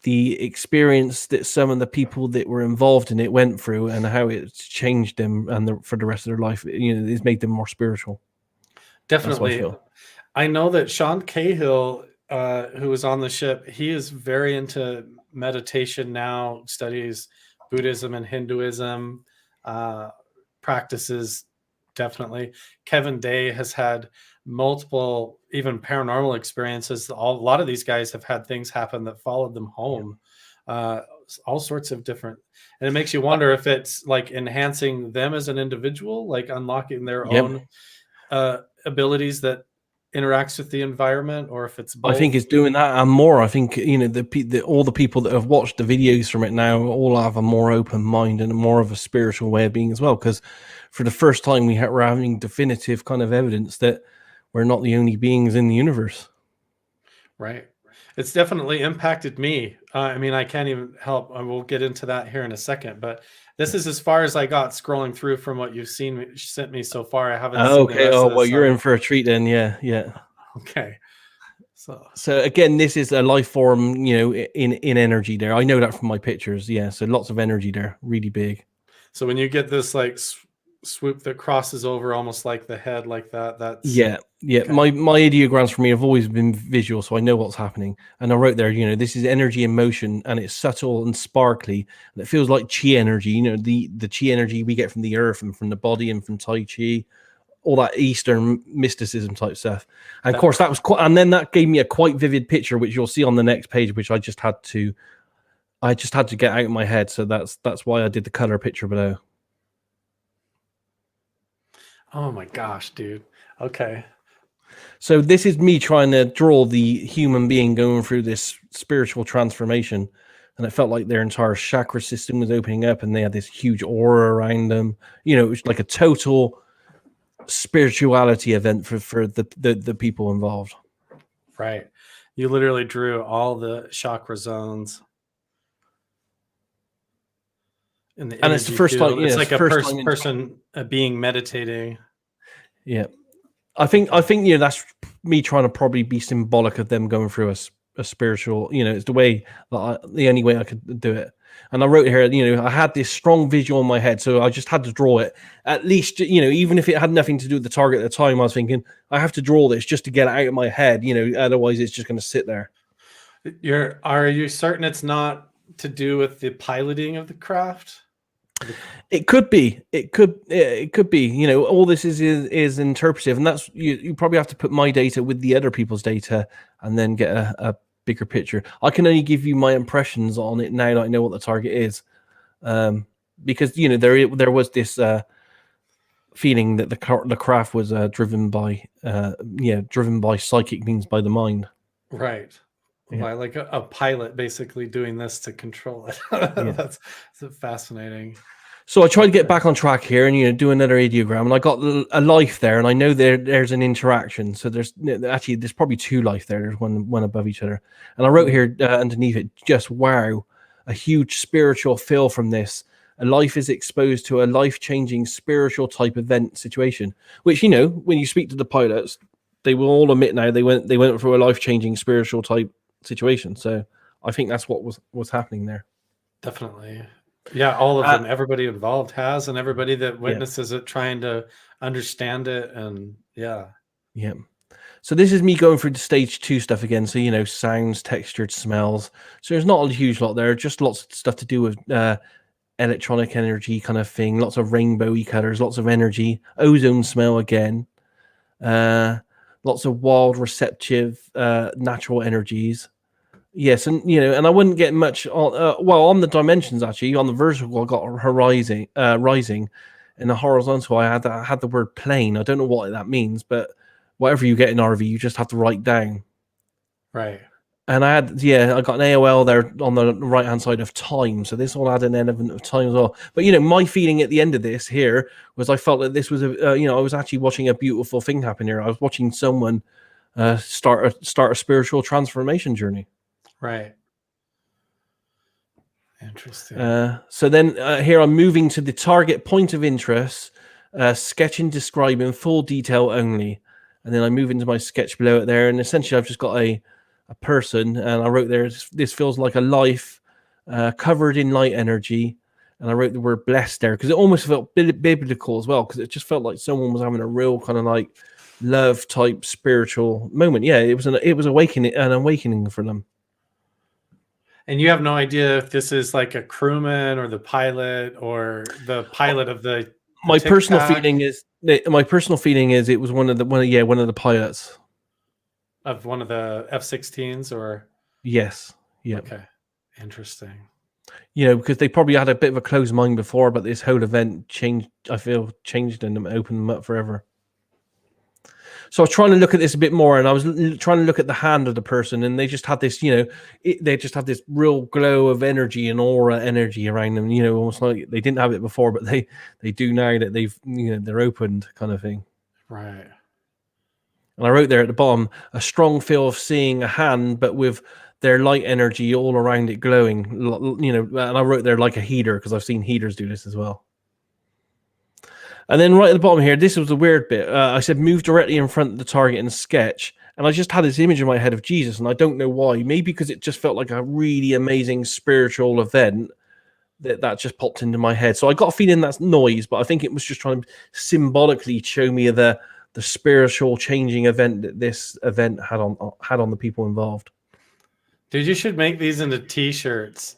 the experience that some of the people that were involved in it went through, and how it's changed them and for the rest of their life. It's made them more spiritual. Definitely. I know that Sean Cahill, who was on the ship, he is very into meditation now, studies Buddhism and Hinduism practices. Definitely. Kevin Day has had multiple, even paranormal experiences. A lot of these guys have had things happen that followed them home. All sorts of different, and it makes you wonder if it's like enhancing them as an individual, like unlocking their own abilities that interacts with the environment, or if it's both. I think it's doing that and more. I think all the people that have watched the videos from it now all have a more open mind and more of a spiritual way of being as well. Because for the first time, we're having definitive kind of evidence that we're not the only beings in the universe. Right. It's definitely impacted me. I mean, I can't even help. I will get into that here in a second, but this is as far as I got scrolling through from what you've sent me so far. I haven't seen the rest of this. You're in for a treat then. Yeah. Okay. So again, this is a life form, in energy there. I know that from my pictures. Yeah. So lots of energy there, really big. So when you get this like swoop that crosses over almost like the head like that, that's yeah. Okay. My ideograms for me have always been visual, so I know what's happening. And I wrote there, this is energy in motion, and it's subtle and sparkly, and it feels like chi energy. The chi energy we get from the earth and from the body and from Tai Chi, all that Eastern mysticism type stuff. And of course, that was quite, and then that gave me a quite vivid picture, which you'll see on the next page, which I just had to get out of my head. So that's why I did the color picture below. Oh my gosh, dude. Okay. So this is me trying to draw the human being going through this spiritual transformation. And it felt like their entire chakra system was opening up, and they had this huge aura around them. It was like a total spirituality event for the people involved. Right. You literally drew all the chakra zones. And it's the first time. It's like a person being meditating. Yeah. I think that's me trying to probably be symbolic of them going through a spiritual, it's the way that the only way I could do it. And I wrote here, I had this strong visual in my head, so I just had to draw it. At least, even if it had nothing to do with the target at the time, I was thinking, I have to draw this just to get it out of my head, otherwise it's just going to sit there. Are you certain it's not to do with the piloting of the craft? It could be. It could be. All this is interpretive, and that's you probably have to put my data with the other people's data, and then get a bigger picture. I can only give you my impressions on it now that I know what the target is, because there was this feeling that the craft was driven by psychic means, by the mind. Right. Yeah. By like a pilot basically doing this to control it. That's fascinating. So I tried to get back on track here and do another ideogram, and I got a life there, and I know there's an interaction. So there's probably two life there. There's one above each other, and I wrote here underneath it, just wow, a huge spiritual feel from this. A life is exposed to a life-changing spiritual type event situation, which when you speak to the pilots, they will all admit now they went through a life-changing spiritual type situation. So I think that's what was happening there. Definitely. Yeah, all of them, everybody involved has, and everybody that witnesses it trying to understand it. And Yeah. So this is me going through the stage 2 stuff again. So, you know, sounds, textured smells. So there's not a huge lot there, just lots of stuff to do with electronic energy kind of thing. Lots of rainbowy colors, lots of energy, ozone smell again. Lots of wild, receptive, natural energies. Yes, and you know, and I wouldn't get much on. Well, on the dimensions actually, on the vertical, I got rising, and the horizontal, I had the word plane. I don't know what that means, but whatever you get in RV, you just have to write down. Right. And I got an AOL there on the right hand side of time, so this one had an element of time as well. But you know, my feeling at the end of this here was I felt that this was I was actually watching a beautiful thing happen here. I was watching someone start a spiritual transformation journey. Right. Interesting. So then here I'm moving to the target point of interest, sketch and describe in full detail only. And then I move into my sketch below it there. And essentially I've just got a person, and I wrote there, this feels like a life covered in light energy. And I wrote the word blessed there because it almost felt biblical as well, because it just felt like someone was having a real kind of like love type spiritual moment. Yeah, it was an awakening for them. And you have no idea if this is like a crewman or the pilot or the pilot of the my Tic personal Tac? feeling is it was one of the pilots Of one of the F-16s, or yes, yeah, okay, interesting. You know, because they probably had a bit of a closed mind before, but this whole event changed them, opened them up forever. So I was trying to look at this a bit more, and I was trying to look at the hand of the person, and they just had this, you know, they just had this real glow of energy and aura energy around them, you know, almost like they didn't have it before, but they do now that they've, you know, they're opened kind of thing. Right. And I wrote there at the bottom, a strong feel of seeing a hand, but with their light energy all around it glowing, you know, and I wrote there like a heater, because I've seen heaters do this as well. And then right at the bottom here, this was the weird bit. I said move directly in front of the target in sketch. And I just had this image in my head of Jesus, and I don't know why. Maybe because it just felt like a really amazing spiritual event that just popped into my head. So I got a feeling that's noise, but I think it was just trying to symbolically show me the spiritual changing event that this event had on the people involved. Dude, you should make these into T-shirts.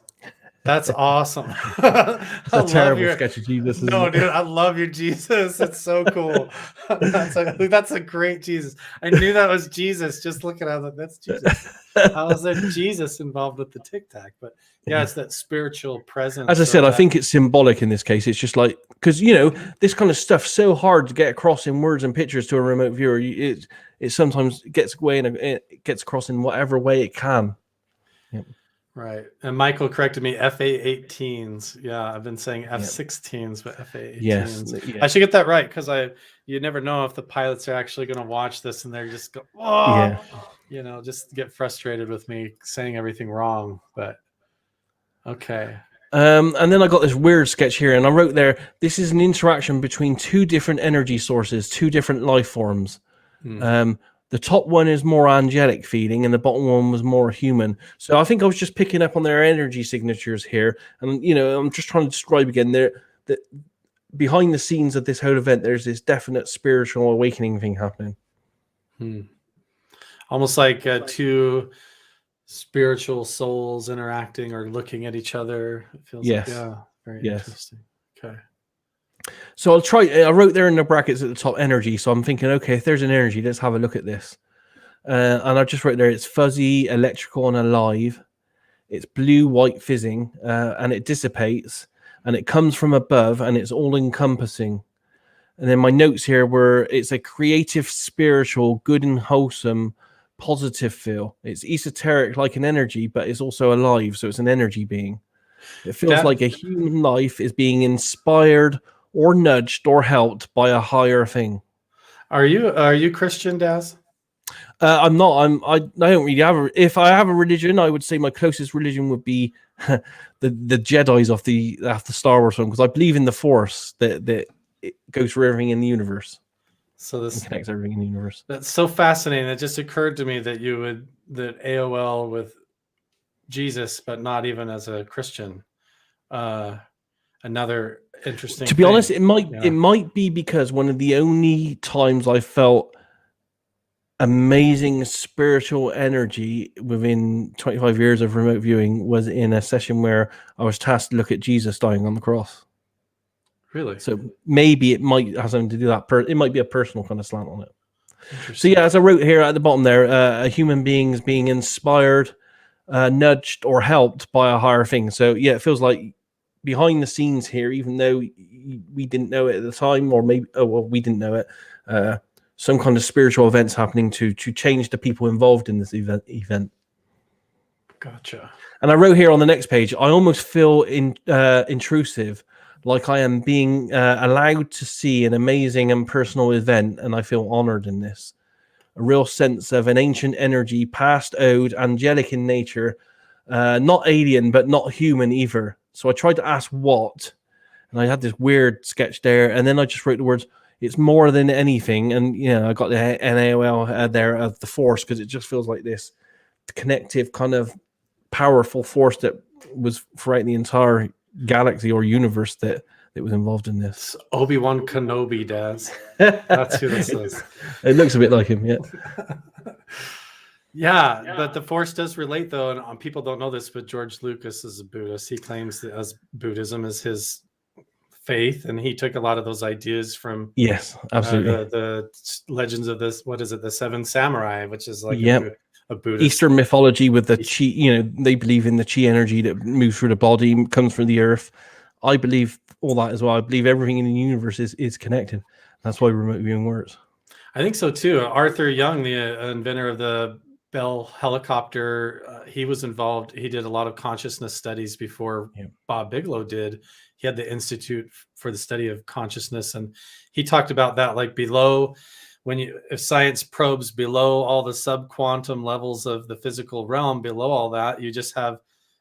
That's awesome. It's a terrible sketch of Jesus. No, dude, I love your Jesus. It's so cool. That's a great Jesus. I knew that was Jesus. Just looking at it, that's Jesus. How is there Jesus involved with the Tic Tac? But yeah, it's that spiritual presence. As I said, I think it's symbolic in this case. It's just like, because you know, this kind of stuff's so hard to get across in words and pictures to a remote viewer. It sometimes gets away and it gets across in whatever way it can. Yep. Right. And Michael corrected me, FA-18s. Yeah, I've been saying F-16s, but FA-18s. Yes. I should get that right, because you never know if the pilots are actually going to watch this and they're just go, oh, yeah, you know, just get frustrated with me saying everything wrong. But okay. And then I got this weird sketch here, and I wrote there, this is an interaction between two different energy sources, two different life forms. The top one is more angelic feeling, and the bottom one was more human. So I think I was just picking up on their energy signatures here. And, you know, I'm just trying to describe again that behind the scenes of this whole event, there's this definite spiritual awakening thing happening. Almost like two spiritual souls interacting or looking at each other. It feels like, very interesting. Okay. So I wrote there in the brackets at the top energy. So I'm thinking, okay, if there's an energy, let's have a look at this. And I just wrote there, it's fuzzy, electrical, and alive. It's blue, white fizzing, and it dissipates, and it comes from above, and it's all encompassing. And then my notes here were, it's a creative, spiritual, good and wholesome, positive feel. It's esoteric like an energy, but it's also alive. So it's an energy being. It feels like a human life is being inspired or nudged or helped by a higher thing. Are you Christian, Daz? I'm not. I don't really have. If I have a religion, I would say my closest religion would be the Jedi's off the Star Wars film, because I believe in the Force that it goes for everything in the universe. So this connects everything in the universe. That's so fascinating. It just occurred to me that that AOL with Jesus, but not even as a Christian. Another interesting. To be honest, it might be because one of the only times I felt amazing spiritual energy within 25 years of remote viewing was in a session where I was tasked to look at Jesus dying on the cross. Really? So maybe it might have something to do that. It might be a personal kind of slant on it. So Interesting. yeah, as I wrote here at the bottom there, a human being's being inspired, nudged, or helped by a higher thing. So yeah, it feels like behind the scenes here, even though we didn't know it at the time, or maybe we didn't know it. Some kind of spiritual events happening to change the people involved in this event. Gotcha. And I wrote here on the next page, I almost feel intrusive, like I am being allowed to see an amazing and personal event, and I feel honored in this. A real sense of an ancient energy, past owed, angelic in nature, not alien, but not human either. So I tried to ask what, and I had this weird sketch there, and then I just wrote the words, it's more than anything. And, you know, I got the NaOL there of the force, because it just feels like this connective kind of powerful force that was throughout the entire galaxy or universe that was involved in this. It's Obi-Wan Kenobi, Daz. That's who this is. It looks a bit like him, yeah. Yeah, but the Force does relate, though, and people don't know this, but George Lucas is a Buddhist. He claims that as Buddhism is his faith, and he took a lot of those ideas from yes, absolutely the legends of this. What is it? The Seven Samurai, which is like a Buddhist Eastern mythology with the chi. You know, they believe in the chi energy that moves through the body, comes from the earth. I believe all that as well. I believe everything in the universe is connected. That's why remote viewing works. I think so too. Arthur Young, the inventor of the Bell helicopter, he was involved. He did a lot of consciousness studies before Bob Bigelow did. He had the Institute for the Study of Consciousness, and he talked about that, like below, if science probes below all the subquantum levels of the physical realm, below all that, you just have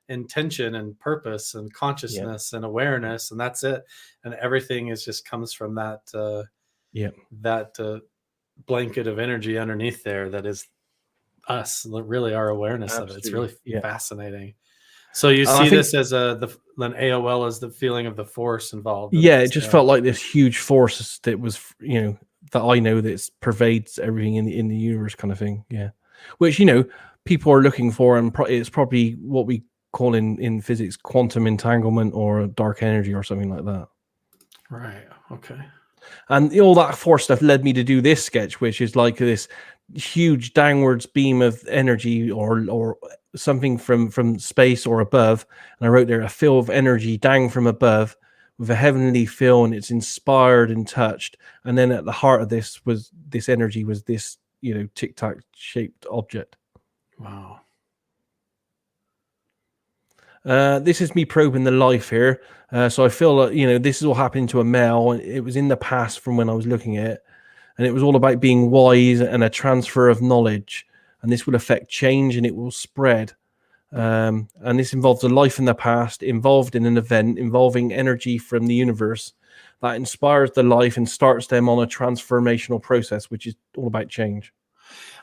intention and purpose and consciousness and awareness, and that's it. And everything just comes from that that blanket of energy underneath there that is us, really our awareness of it. It's really fascinating. So you see this as an AOL as the feeling of the force involved. It just felt like this huge force that was, you know, that I know that pervades everything in the universe, kind of thing. Yeah, which, you know, people are looking for, and it's probably what we call in physics quantum entanglement or dark energy or something like that. Right. Okay. And all that force stuff led me to do this sketch, which is like this huge downwards beam of energy or something from space or above. And I wrote there a fill of energy down from above with a heavenly feel, and it's inspired and touched. And then at the heart of this energy was this, you know, Tic Tac shaped object. Wow. This is me probing the life here. So I feel like, you know, this is all happening to a male. It was in the past from when I was looking at it. And it was all about being wise and a transfer of knowledge. And this will affect change, and it will spread. And this involves a life in the past, involved in an event involving energy from the universe that inspires the life and starts them on a transformational process, which is all about change.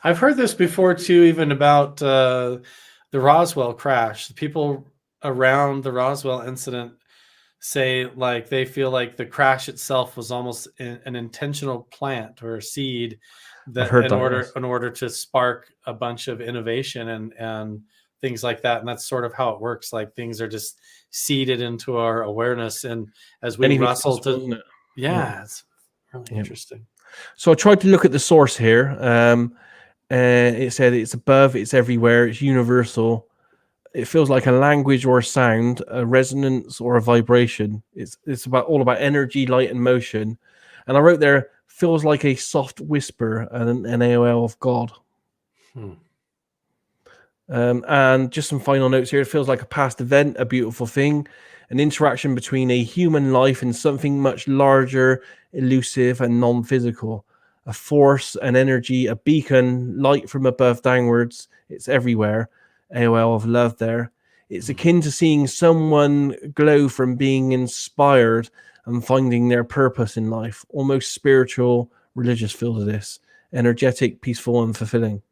I've heard this before too, even about the Roswell crash. The people around the Roswell incident say like they feel like the crash itself was almost an intentional plant or a seed that in order to spark a bunch of innovation and things like that. And that's sort of how it works. Like things are just seeded into our awareness, and as we wrestle to it's really interesting. So I tried to look at the source here. It said it's above, it's everywhere, it's universal. It feels like a language or a sound, a resonance or a vibration. It's all about energy, light, and motion. And I wrote there, feels like a soft whisper and an AOL of God. And just some final notes here. It feels like a past event, a beautiful thing, an interaction between a human life and something much larger, elusive, and non-physical. A force, an energy, a beacon, light from above downwards. It's everywhere. AOL of love there. It's akin to seeing someone glow from being inspired and finding their purpose in life. Almost spiritual, religious feel to this. Energetic, peaceful, and fulfilling.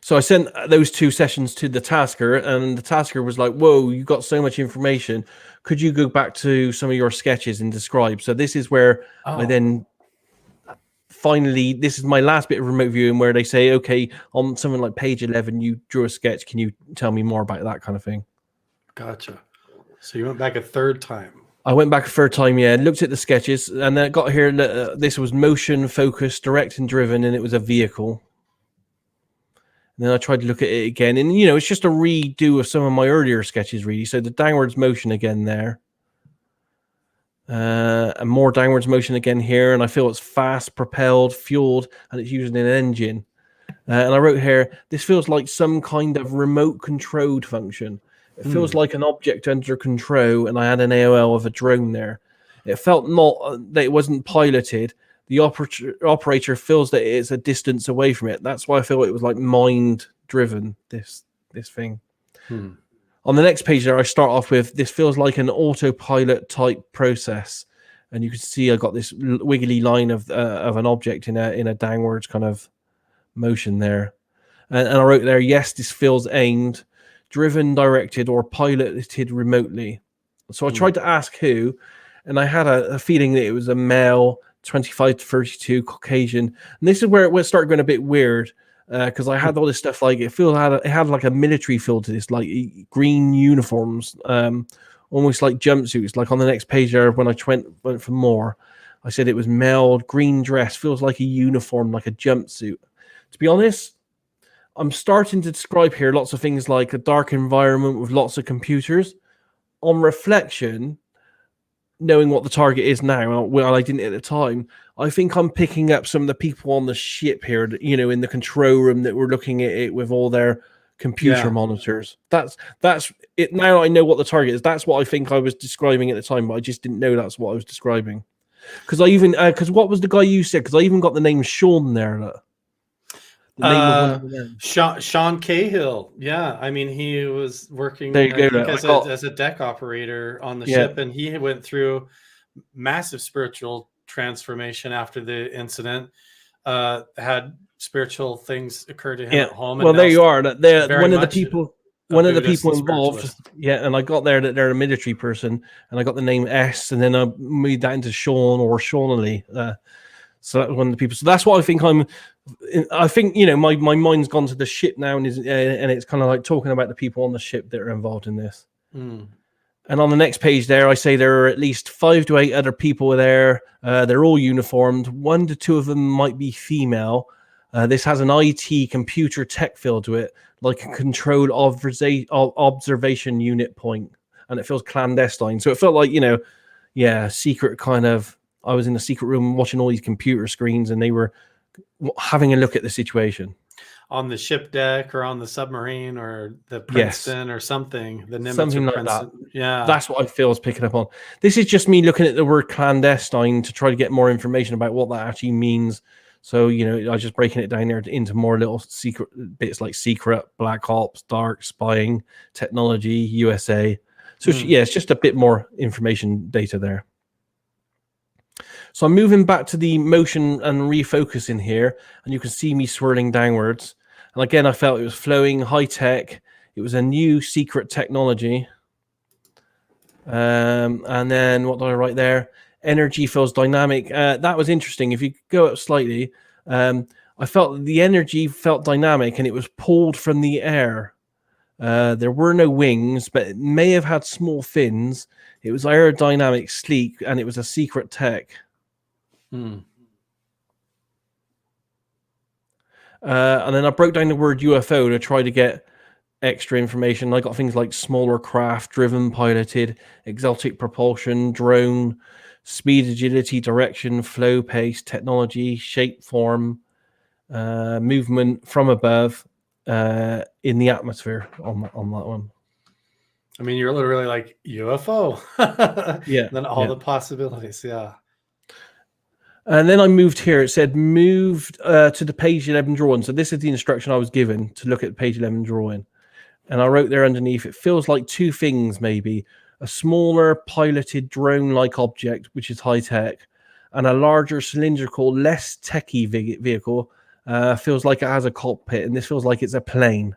So I sent those 2 sessions to the tasker, and the tasker was like, whoa, you got so much information. Could you go back to some of your sketches and describe? So this is where I then finally, this is my last bit of remote viewing where they say, okay, on something like page 11, you drew a sketch. Can you tell me more about that kind of thing? Gotcha. So you went back a third time. I went back a third time, yeah, looked at the sketches, and then it got here. This was motion focused, direct and driven, and it was a vehicle. And then I tried to look at it again, and it's just a redo of some of my earlier sketches, really. So the downwards motion again there, and more downwards motion again here, and I feel it's fast, propelled, fueled, and it's using an engine. And I wrote here, this feels like some kind of remote controlled function. It feels like an object under control, and I had an AOL of a drone there. It felt not that it wasn't piloted. The operator feels that it's a distance away from it. That's why I feel it was like mind-driven, this thing. On the next page there, I start off with, this feels like an autopilot type process. And you can see I got this wiggly line of an object in a downwards kind of motion there. And I wrote there, yes, this feels aimed, driven, directed, or piloted remotely. So I tried to ask who, and I had a feeling that it was a male, 25 to 32, Caucasian. And this is where it started going a bit weird, because I had all this stuff like it had like a military feel to this, like green uniforms, almost like jumpsuits. Like on the next page there, when I went for more, I said it was male, green dress, feels like a uniform, like a jumpsuit. To be honest, I'm starting to describe here lots of things like a dark environment with lots of computers. On reflection, knowing what the target is now, well, I didn't at the time, I think I'm picking up some of the people on the ship here, in the control room that were looking at it with all their computer monitors. That's it. Now I know what the target is. That's what I think I was describing at the time, but I just didn't know that's what I was describing. Because what was the guy you said? Because I even got the name Sean there. Look. Sean Cahill. Yeah, I mean, he was working as a deck operator on the ship, and he went through massive spiritual transformation after the incident. Had spiritual things occur to him at home. Well, there you are. One of the people involved. Yeah, and I got there that they're a military person, and I got the name S, and then I moved that into Sean or Shawnally. So that was one of the people. So that's what I think I think, my mind's gone to the ship now, and it's kind of like talking about the people on the ship that are involved in this. And on the next page there, I say there are at least 5 to 8 other people there. They're all uniformed. 1 to 2 of them might be female. This has an IT computer tech feel to it, like a controlled observation unit point, and it feels clandestine. So it felt like, secret kind of, I was in a secret room watching all these computer screens, and they were having a look at the situation on the ship deck or on the submarine or the Princeton or something. The Nimitz something or like that. Yeah, that's what I feel is picking up on. This is just me looking at the word clandestine to try to get more information about what that actually means. So I was just breaking it down there into more little secret bits like secret, black ops, dark, spying, technology, USA. So it's just a bit more information data there. So I'm moving back to the motion and refocusing here, and you can see me swirling downwards. And again, I felt it was flowing, high tech. It was a new secret technology. And then what did I write there? Energy feels dynamic. That was interesting. If you go up slightly, I felt the energy felt dynamic, and it was pulled from the air. There were no wings, but it may have had small fins. It was aerodynamic, sleek, and it was a secret tech. And then I broke down the word UFO to try to get extra information. I got things like smaller craft, driven, piloted, exotic propulsion, drone, speed, agility, direction, flow, pace, technology, shape, form, movement from above in the atmosphere on that one. I mean, you're literally like UFO. Then all the possibilities. Yeah. And then I moved here. It said moved to the page 11 drawing. So this is the instruction I was given to look at page 11 drawing. And I wrote there underneath, it feels like 2 things maybe. A smaller piloted drone-like object, which is high-tech, and a larger cylindrical, less techy vehicle. Feels like it has a cockpit, and this feels like it's a plane.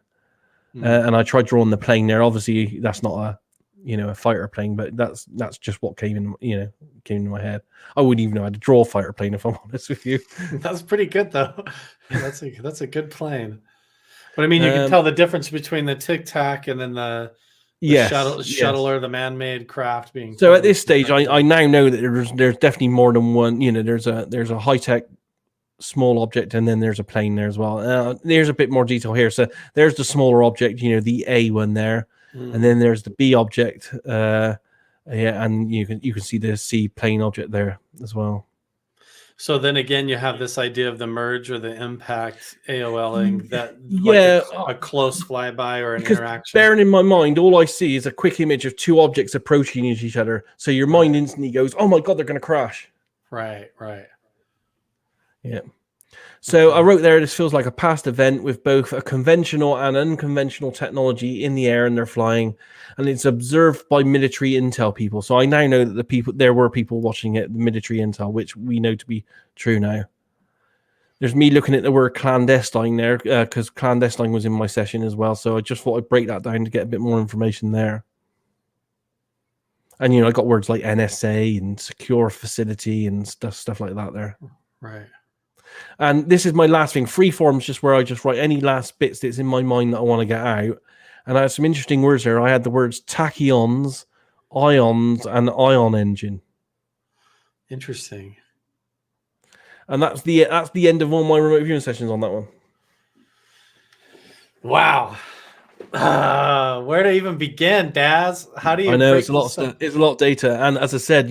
And I tried drawing the plane there. Obviously, that's not a fighter plane, but that's just what came into my head. I wouldn't even know how to draw a fighter plane, if I'm honest with you. That's pretty good though. That's a good plane. But I mean, you can tell the difference between the Tic Tac and then the shuttle or the man-made craft being. So at this stage, I now know that there's definitely more than one. There's a high-tech small object, and then there's a plane there as well. There's a bit more detail here. So there's the smaller object, the A one there, and then there's the B object. And you can see the C plane object there as well. So then again, you have this idea of the merge or the impact AOLing, that a close flyby or an interaction. Bearing in my mind, all I see is a quick image of two objects approaching each other. So your mind instantly goes, "Oh my god, they're going to crash!" Right. Yeah. So I wrote there, this feels like a past event with both a conventional and unconventional technology in the air, and they're flying, and it's observed by military intel people. So I now know that there were people watching it, the military intel, which we know to be true now. There's me looking at the word clandestine there, because clandestine was in my session as well. So I just thought I'd break that down to get a bit more information there. And I got words like NSA and secure facility and stuff like that there. Right. And this is my last thing. Freeform's just where I just write any last bits that's in my mind that I want to get out. And I had some interesting words there. I had the words tachyons, ions, and ion engine. Interesting. And that's the end of all my remote viewing sessions on that one. Wow. Where to even begin, Daz? How do you? I know it's a lot of stuff. It's a lot of data. And as I said,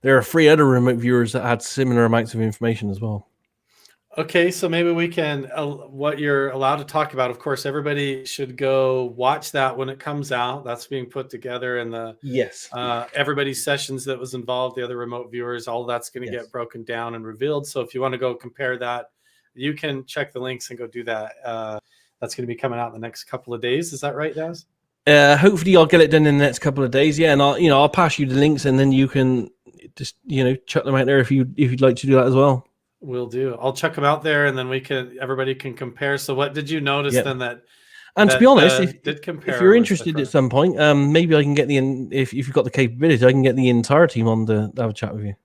there are 3 other remote viewers that had similar amounts of information as well. Okay, so maybe we can, what you're allowed to talk about, of course, everybody should go watch that when it comes out. That's being put together, and everybody's sessions that was involved, the other remote viewers, all of that's going to get broken down and revealed. So if you want to go compare that, you can check the links and go do that. That's going to be coming out in the next couple of days. Is that right, Daz? Hopefully I'll get it done in the next couple of days. Yeah, and I'll pass you the links, and then you can just check them out there if you'd like to do that as well. Will do. I'll check them out there, and then everybody can compare. So what did you notice then that? And to be honest, if you're interested at some point, maybe I can get if you've got the capability, I can get the entire team on to have a chat with you.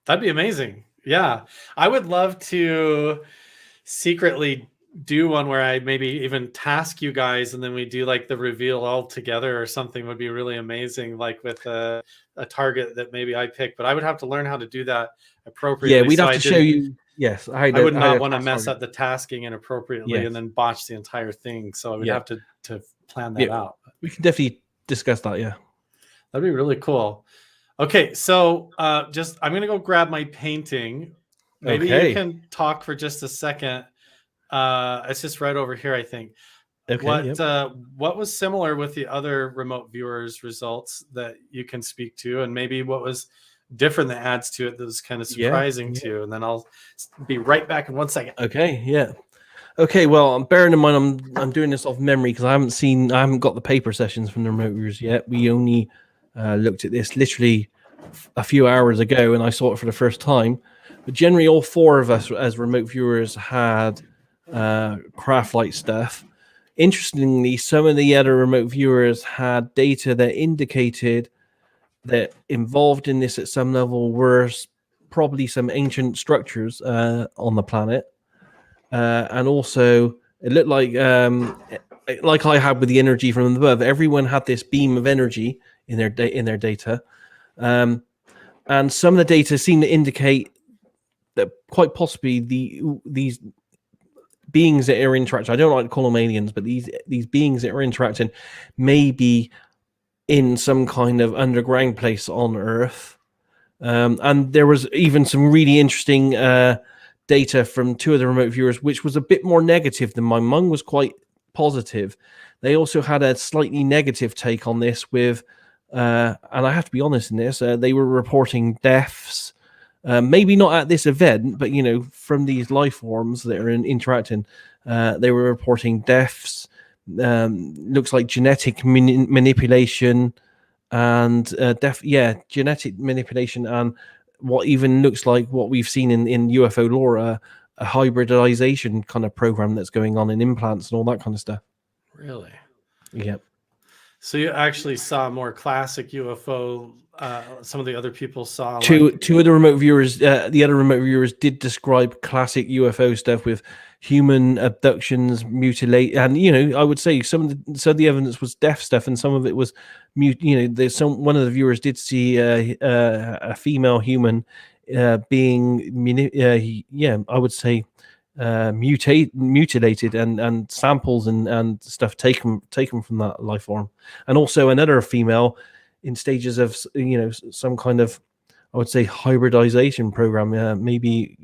That'd be amazing. Yeah, I would love to secretly do one where I maybe even task you guys, and then we do like the reveal all together or something. Would be really amazing, like with a target that maybe I pick. But I would have to learn how to do that appropriately. Yeah, we'd have to show you. Yes, I would not want to mess up the tasking inappropriately and then botch the entire thing. So I would have to plan that out. We can definitely discuss that. Yeah, that'd be really cool. Okay, so I'm gonna go grab my painting. Maybe you can talk for just a second. It's just right over here, I think. Okay, what was similar with the other remote viewers results that you can speak to, and maybe what was different that adds to it that was kind of surprising to you? And then I'll be right back in 1 second. Okay, yeah. Okay, well, I'm bearing in mind I'm doing this off memory because I haven't got the paper sessions from the remote viewers yet. We only looked at this literally a few hours ago, and I saw it for the first time. But generally, all 4 of us as remote viewers had craft-like stuff. Interestingly, some of the other remote viewers had data that indicated that involved in this at some level were probably some ancient structures on the planet, and also it looked like I had with the energy from above. Everyone had this beam of energy in their data, and some of the data seemed to indicate that quite possibly these beings that are interacting, I don't like to call them aliens, but these beings that are interacting may be in some kind of underground place on Earth. And there was even some really interesting data from 2 of the remote viewers, which was a bit more negative than mine. Mine was quite positive. They also had a slightly negative take on this with, and I have to be honest in this, they were reporting deaths. Maybe not at this event, but from these life forms that are interacting, they were reporting deaths. Looks like genetic manipulation, and genetic manipulation, and what even looks like what we've seen in UFO lore, a hybridization kind of program that's going on in implants and all that kind of stuff. Really? Yep. So you actually saw more classic UFO. Some of the other people saw Two like of the remote viewers, the other remote viewers did describe classic UFO stuff with human abductions, mutilate, and I would say some of the evidence was deaf stuff, and some of it was there's one of the viewers did see a female human I would say mutilated, and samples and stuff taken from that life form, and also another female in stages of some kind of, I would say, hybridization program, maybe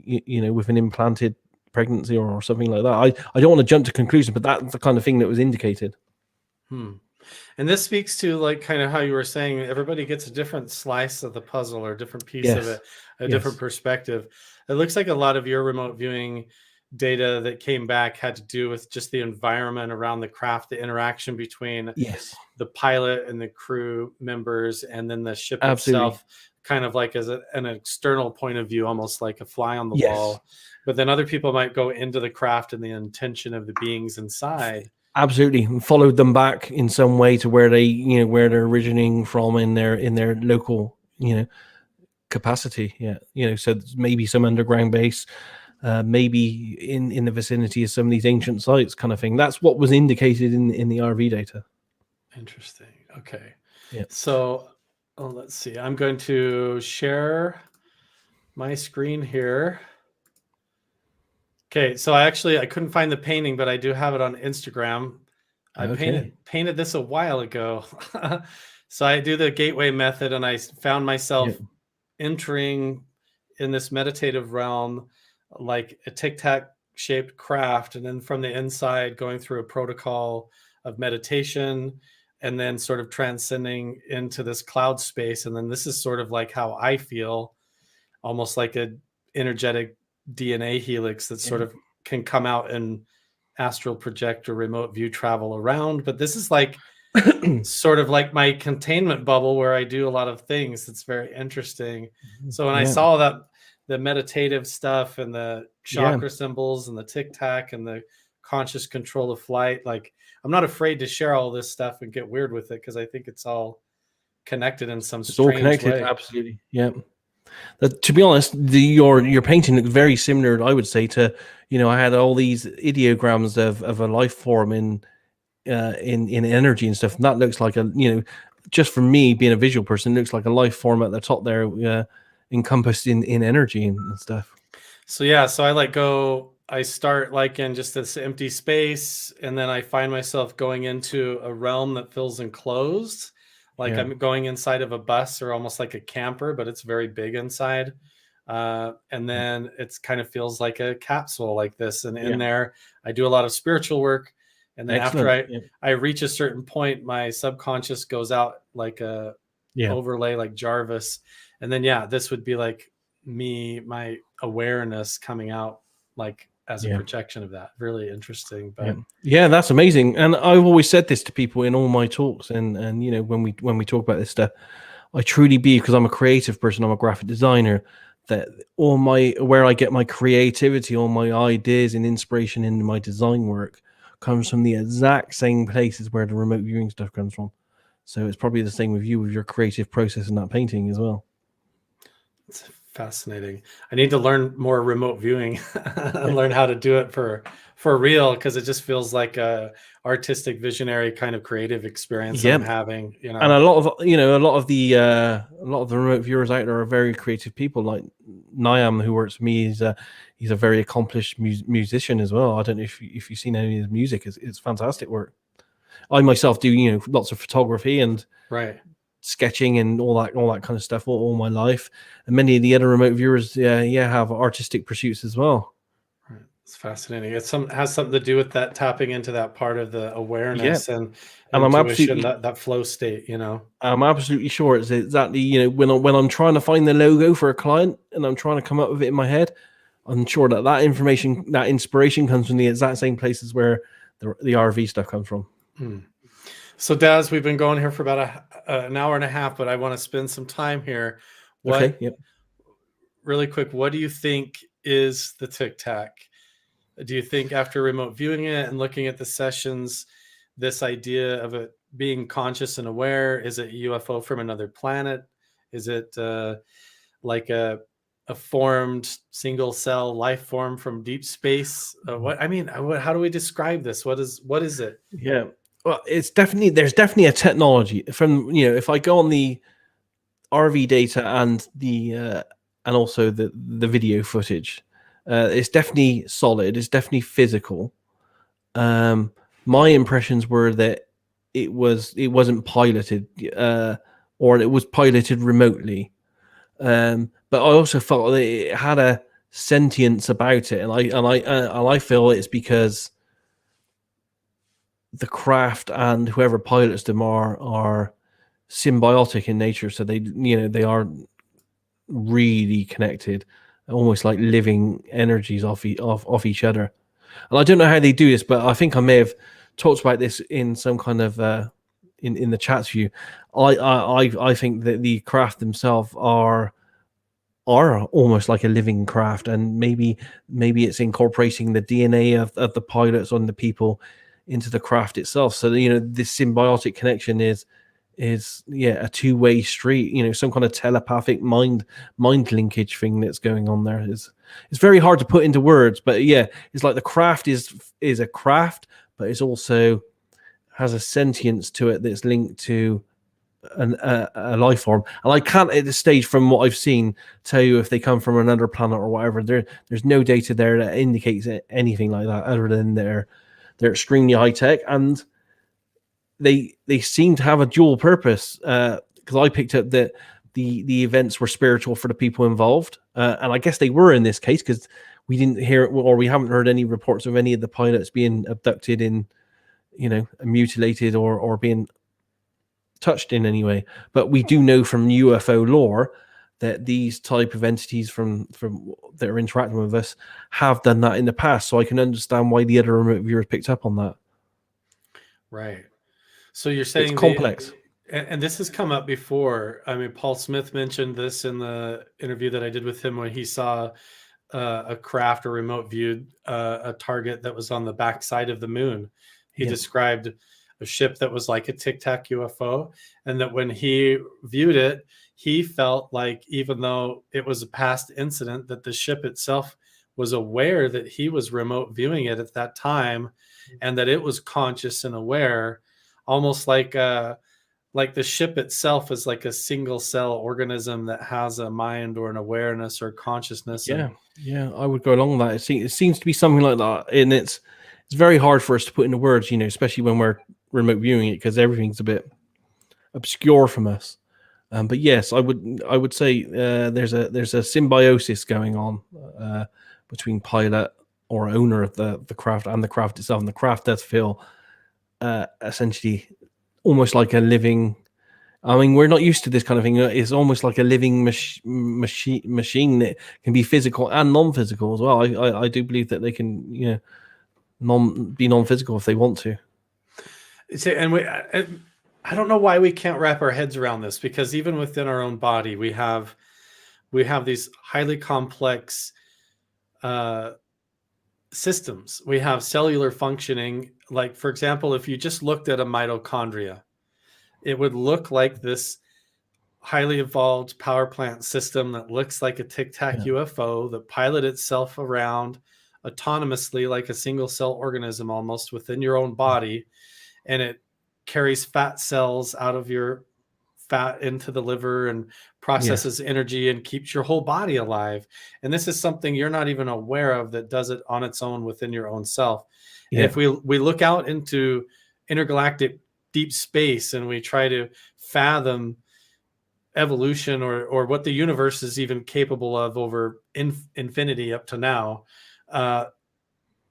with an implanted pregnancy or something like that. I don't want to jump to conclusion, but that's the kind of thing that was indicated. And this speaks to like kind of how you were saying, everybody gets a different slice of the puzzle or a different piece of it, a different perspective. It looks like a lot of your remote viewing data that came back had to do with just the environment around the craft, the interaction between the pilot and the crew members, and then the ship itself, kind of like as an external point of view, almost like a fly on the wall. But then other people might go into the craft and the intention of the beings inside. Absolutely, followed them back in some way to where they, where they're originating from in their local, capacity. So maybe some underground base, maybe in the vicinity of some of these ancient sites, kind of thing. That's what was indicated in the RV data. Interesting. Okay. Yeah. So let's see. I'm going to share my screen here. Okay, so I couldn't find the painting, but I do have it on Instagram. I painted this a while ago. So I do the gateway method, and I found myself entering in this meditative realm like a Tic Tac shaped craft, and then from the inside going through a protocol of meditation, and then sort of transcending into this cloud space. And then this is sort of like how I feel, almost like a energetic DNA helix that sort of can come out and astral project or remote view travel around. But this is like sort of like my containment bubble where I do a lot of things. It's very interesting. So when I saw that the meditative stuff and the chakra symbols and the Tic Tac and the conscious control of flight, like I'm not afraid to share all this stuff and get weird with it, because I think it's all connected in some strange way. Absolutely. Yeah. To be honest, your painting looked very similar, I would say, to I had all these ideograms of a life form in energy and stuff, and that looks like just for me being a visual person, looks like a life form at the top there, encompassed in energy and stuff. So I start like in just this empty space, and then I find myself going into a realm that feels enclosed. Like I'm going inside of a bus, or almost like a camper, but it's very big inside. And then it's kind of feels like a capsule like this. And in there, I do a lot of spiritual work. And then after I reach a certain point, my subconscious goes out like a overlay, like Jarvis. And then, this would be like me, my awareness coming out like as a projection of that. Really interesting. But that's amazing. And I've always said this to people in all my talks, and when we talk about this stuff, I truly believe, because I'm a creative person, I'm a graphic designer, that where I get my creativity, all my ideas and inspiration in my design work comes from the exact same places where the remote viewing stuff comes from. So it's probably the same with you, with your creative process in that painting as well. It's fascinating. I need to learn more remote viewing and learn how to do it for real, because it just feels like a artistic, visionary kind of creative experience I'm having. And a lot of the remote viewers out there are very creative people. Like Niam, who works for me, he's a very accomplished musician as well. I don't know if you've seen any of his music. It's fantastic work. I myself do lots of photography and sketching and all that kind of stuff all my life, and many of the other remote viewers have artistic pursuits as well. It's fascinating. It has something to do with that tapping into that part of the awareness and I'm intuition, that flow state. I'm absolutely sure it's exactly when I'm trying to find the logo for a client and I'm trying to come up with it in my head, I'm sure that information, that inspiration comes from the exact same places where the RV stuff comes from. So Daz, we've been going here for about an hour and a half, but I want to spend some time here. Really quick, what do you think is the Tic Tac? Do you think after remote viewing it and looking at the sessions, this idea of it being conscious and aware? Is it a UFO from another planet? Is it like a formed single cell life form from deep space? How do we describe this? What is it? Yeah. Well, there's definitely a technology from, if I go on the RV data and and also the video footage, it's definitely solid. It's definitely physical. My impressions were that it wasn't piloted, or it was piloted remotely. But I also felt that it had a sentience about it, and I feel it's because the craft and whoever pilots them are symbiotic in nature, so they are really connected, almost like living energies off each other. And I don't know how they do this, but I think I may have talked about this in some kind of in the chat view. I think that the craft themselves are almost like a living craft, and maybe it's incorporating the DNA of the pilots and the people into the craft itself. So this symbiotic connection is a two-way street. Some kind of telepathic mind linkage thing that's going on there. It's very hard to put into words, but yeah, it's like the craft is a craft, but it's also has a sentience to it that's linked to a life form. And I can't at this stage, from what I've seen, tell you if they come from another planet or whatever. There's no data there that indicates anything like that, other than they're extremely high tech, and they seem to have a dual purpose. Because I picked up that the events were spiritual for the people involved, and I guess they were in this case, because we didn't hear, or we haven't heard any reports of any of the pilots being abducted in, mutilated or being touched in any way. But we do know from UFO lore that these type of entities from that are interacting with us have done that in the past. So I can understand why the other remote viewers picked up on that. Right. So you're saying it's complex. And this has come up before. I mean, Paul Smith mentioned this in the interview that I did with him, when he saw a craft or remote viewed a target that was on the backside of the moon. He described a ship that was like a Tic Tac UFO, and that when he viewed it, he felt like, even though it was a past incident, that the ship itself was aware that he was remote viewing it at that time, and that it was conscious and aware, almost like the ship itself is like a single cell organism that has a mind or an awareness or consciousness. Yeah, I would go along with that. It seems to be something like that, and it's very hard for us to put into words, especially when we're remote viewing it, because everything's a bit obscure from us. But yes, I would say there's a symbiosis going on between pilot or owner of the craft and the craft itself, and the craft does feel essentially almost like a living. I mean, we're not used to this kind of thing. It's almost like a living machine that can be physical and non-physical as well. I do believe that they can, be non-physical if they want to. And I don't know why we can't wrap our heads around this, because even within our own body, we have these highly complex systems. We have cellular functioning. Like, for example, if you just looked at a mitochondria, it would look like this highly evolved power plant system that looks like a Tic Tac UFO that pilot itself around autonomously, like a single cell organism almost within your own body. And it carries fat cells out of your fat into the liver and processes energy and keeps your whole body alive. And this is something you're not even aware of, that does it on its own within your own self. And if we look out into intergalactic deep space and we try to fathom evolution or what the universe is even capable of over infinity up to now,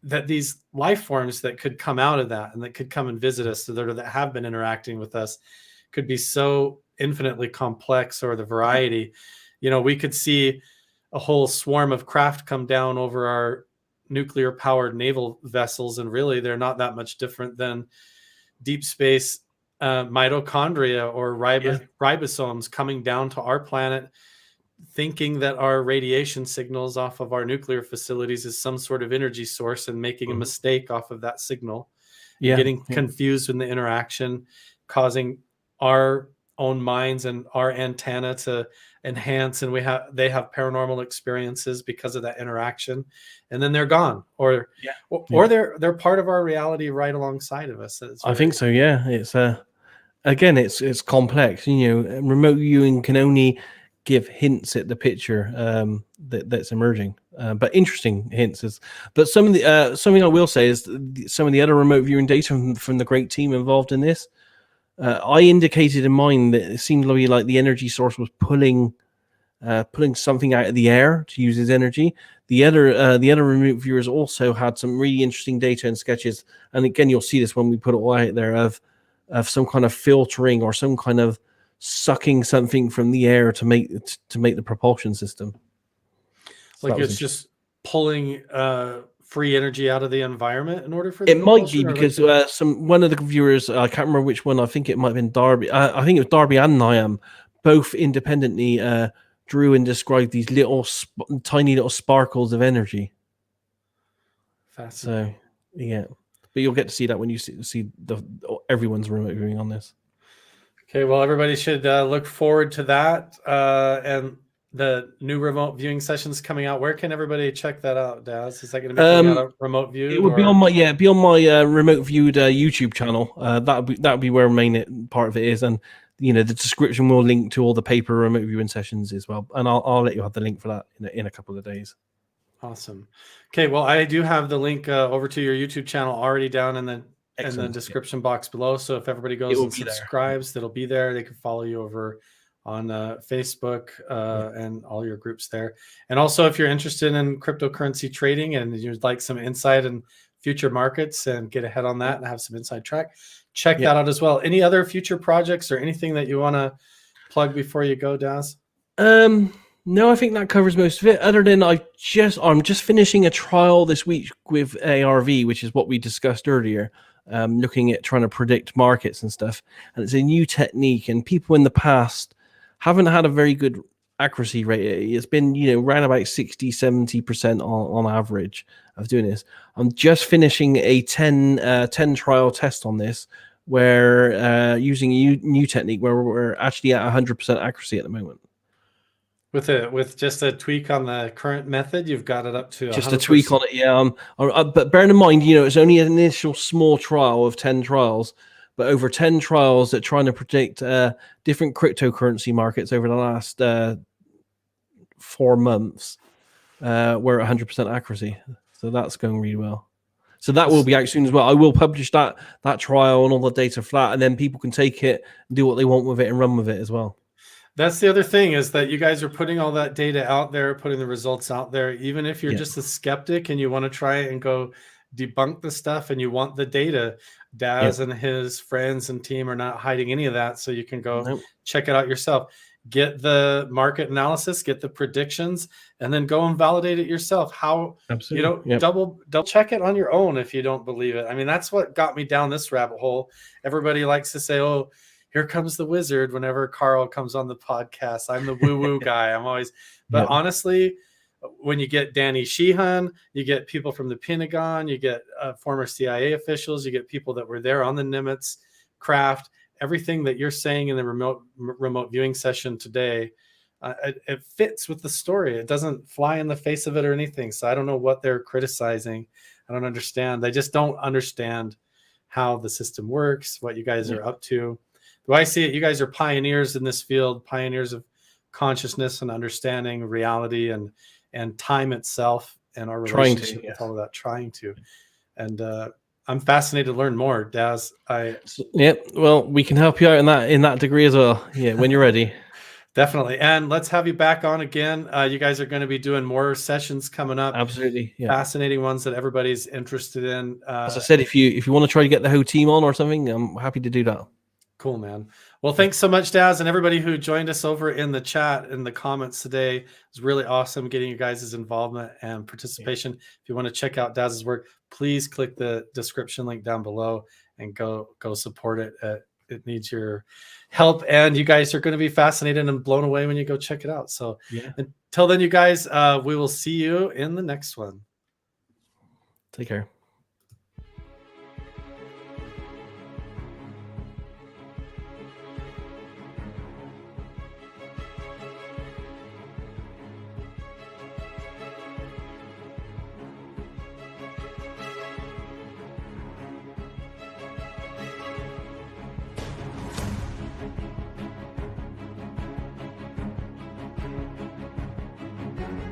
that these life forms that could come out of that and that could come and visit us, that have been interacting with us, could be so infinitely complex. Or the variety, we could see a whole swarm of craft come down over our nuclear powered naval vessels, and really they're not that much different than deep space mitochondria or ribosomes coming down to our planet, thinking that our radiation signals off of our nuclear facilities is some sort of energy source, and making a mistake off of that signal, getting confused in the interaction, causing our own minds and our antenna to enhance, and they have paranormal experiences because of that interaction, and then they're gone, or they're part of our reality right alongside of us. I think so. Yeah, it's again, it's complex. Remote viewing can only give hints at the picture that's emerging, but interesting hints. But some of the something I will say is some of the other remote viewing data from the great team involved in this. I indicated in mine that it seemed to be like the energy source was pulling something out of the air to use as energy. The other remote viewers also had some really interesting data and sketches, and again, you'll see this when we put it all out there of some kind of filtering or some kind of sucking something from the air to make the propulsion system. So like it's just pulling free energy out of the environment in order for it might be because one of the viewers, I can't remember which one, I think it might have been Darby, I think it was Darby and Niam, both independently drew and described these tiny little sparkles of energy. Fascinating. So yeah, but you'll get to see that when you see everyone's remote viewing on this. Okay, well, everybody should look forward to that, and the new remote viewing sessions coming out. Where can everybody check that out, Daz? Is that going to be coming out remote viewed? It would be on my remote viewed YouTube channel. That would be where main part of it is, and the description will link to all the paper remote viewing sessions as well. And I'll let you have the link for that in a couple of days. Awesome. Okay, well, I do have the link over to your YouTube channel already down in the description box below. So if everybody goes and subscribes, that'll be there. They can follow you over on Facebook and all your groups there. And also, if you're interested in cryptocurrency trading and you'd like some insight in future markets and get ahead on that and have some inside track, check that out as well. Any other future projects or anything that you want to plug before you go, Daz? No, I think that covers most of it. Other than I'm just finishing a trial this week with ARV, which is what we discussed earlier. Looking at trying to predict markets and stuff, and it's a new technique, and people in the past haven't had a very good accuracy rate. It's been around about 60-70% on average of doing this. I'm just finishing a 10 trial test on this, where using a new technique where we're actually at 100% accuracy at the moment. With just a tweak on the current method, you've got it up to 100%. Just a tweak on it, yeah. But bearing in mind, it's only an initial small trial of 10 trials, but over 10 trials that trying to predict different cryptocurrency markets over the last 4 months, we're at 100% accuracy. So that's going really well. So that will be out soon as well. I will publish that trial and all the data flat, and then people can take it, do what they want with it, and run with it as well. That's the other thing, is that you guys are putting all that data out there, putting the results out there. Even if you're just a skeptic and you want to try and go debunk the stuff and you want the data, Daz and his friends and team are not hiding any of that. So you can go check it out yourself. Get the market analysis, get the predictions, and then go and validate it yourself. Double check it on your own if you don't believe it. I mean, that's what got me down this rabbit hole. Everybody likes to say, oh, here comes the wizard whenever Carl comes on the podcast. I'm the woo-woo guy. I'm always, but honestly, when you get Danny Sheehan, you get people from the Pentagon, you get former CIA officials, you get people that were there on the Nimitz craft. Everything that you're saying in the remote viewing session today, it fits with the story. It doesn't fly in the face of it or anything. So I don't know what they're criticizing. I don't understand. They just don't understand how the system works, what you guys are up to. The way I see it, you guys are pioneers in this field, pioneers of consciousness and understanding reality and time itself and our relationship with all of that, trying to. And I'm fascinated to learn more, Daz. Well, we can help you out in that degree as well. Yeah, when you're ready. Definitely. And let's have you back on again. You guys are going to be doing more sessions coming up. Absolutely. Yeah. Fascinating ones that everybody's interested in. As I said, if you want to try to get the whole team on or something, I'm happy to do that. Cool, man. Well, thanks so much, Daz, and everybody who joined us over in the chat, in the comments today. It was really awesome getting you guys' involvement and participation. If you want to check out Daz's work, please click the description link down below and go support it. It needs your help, and you guys are going to be fascinated and blown away when you go check it out. So until then, you guys, we will see you in the next one. Take care.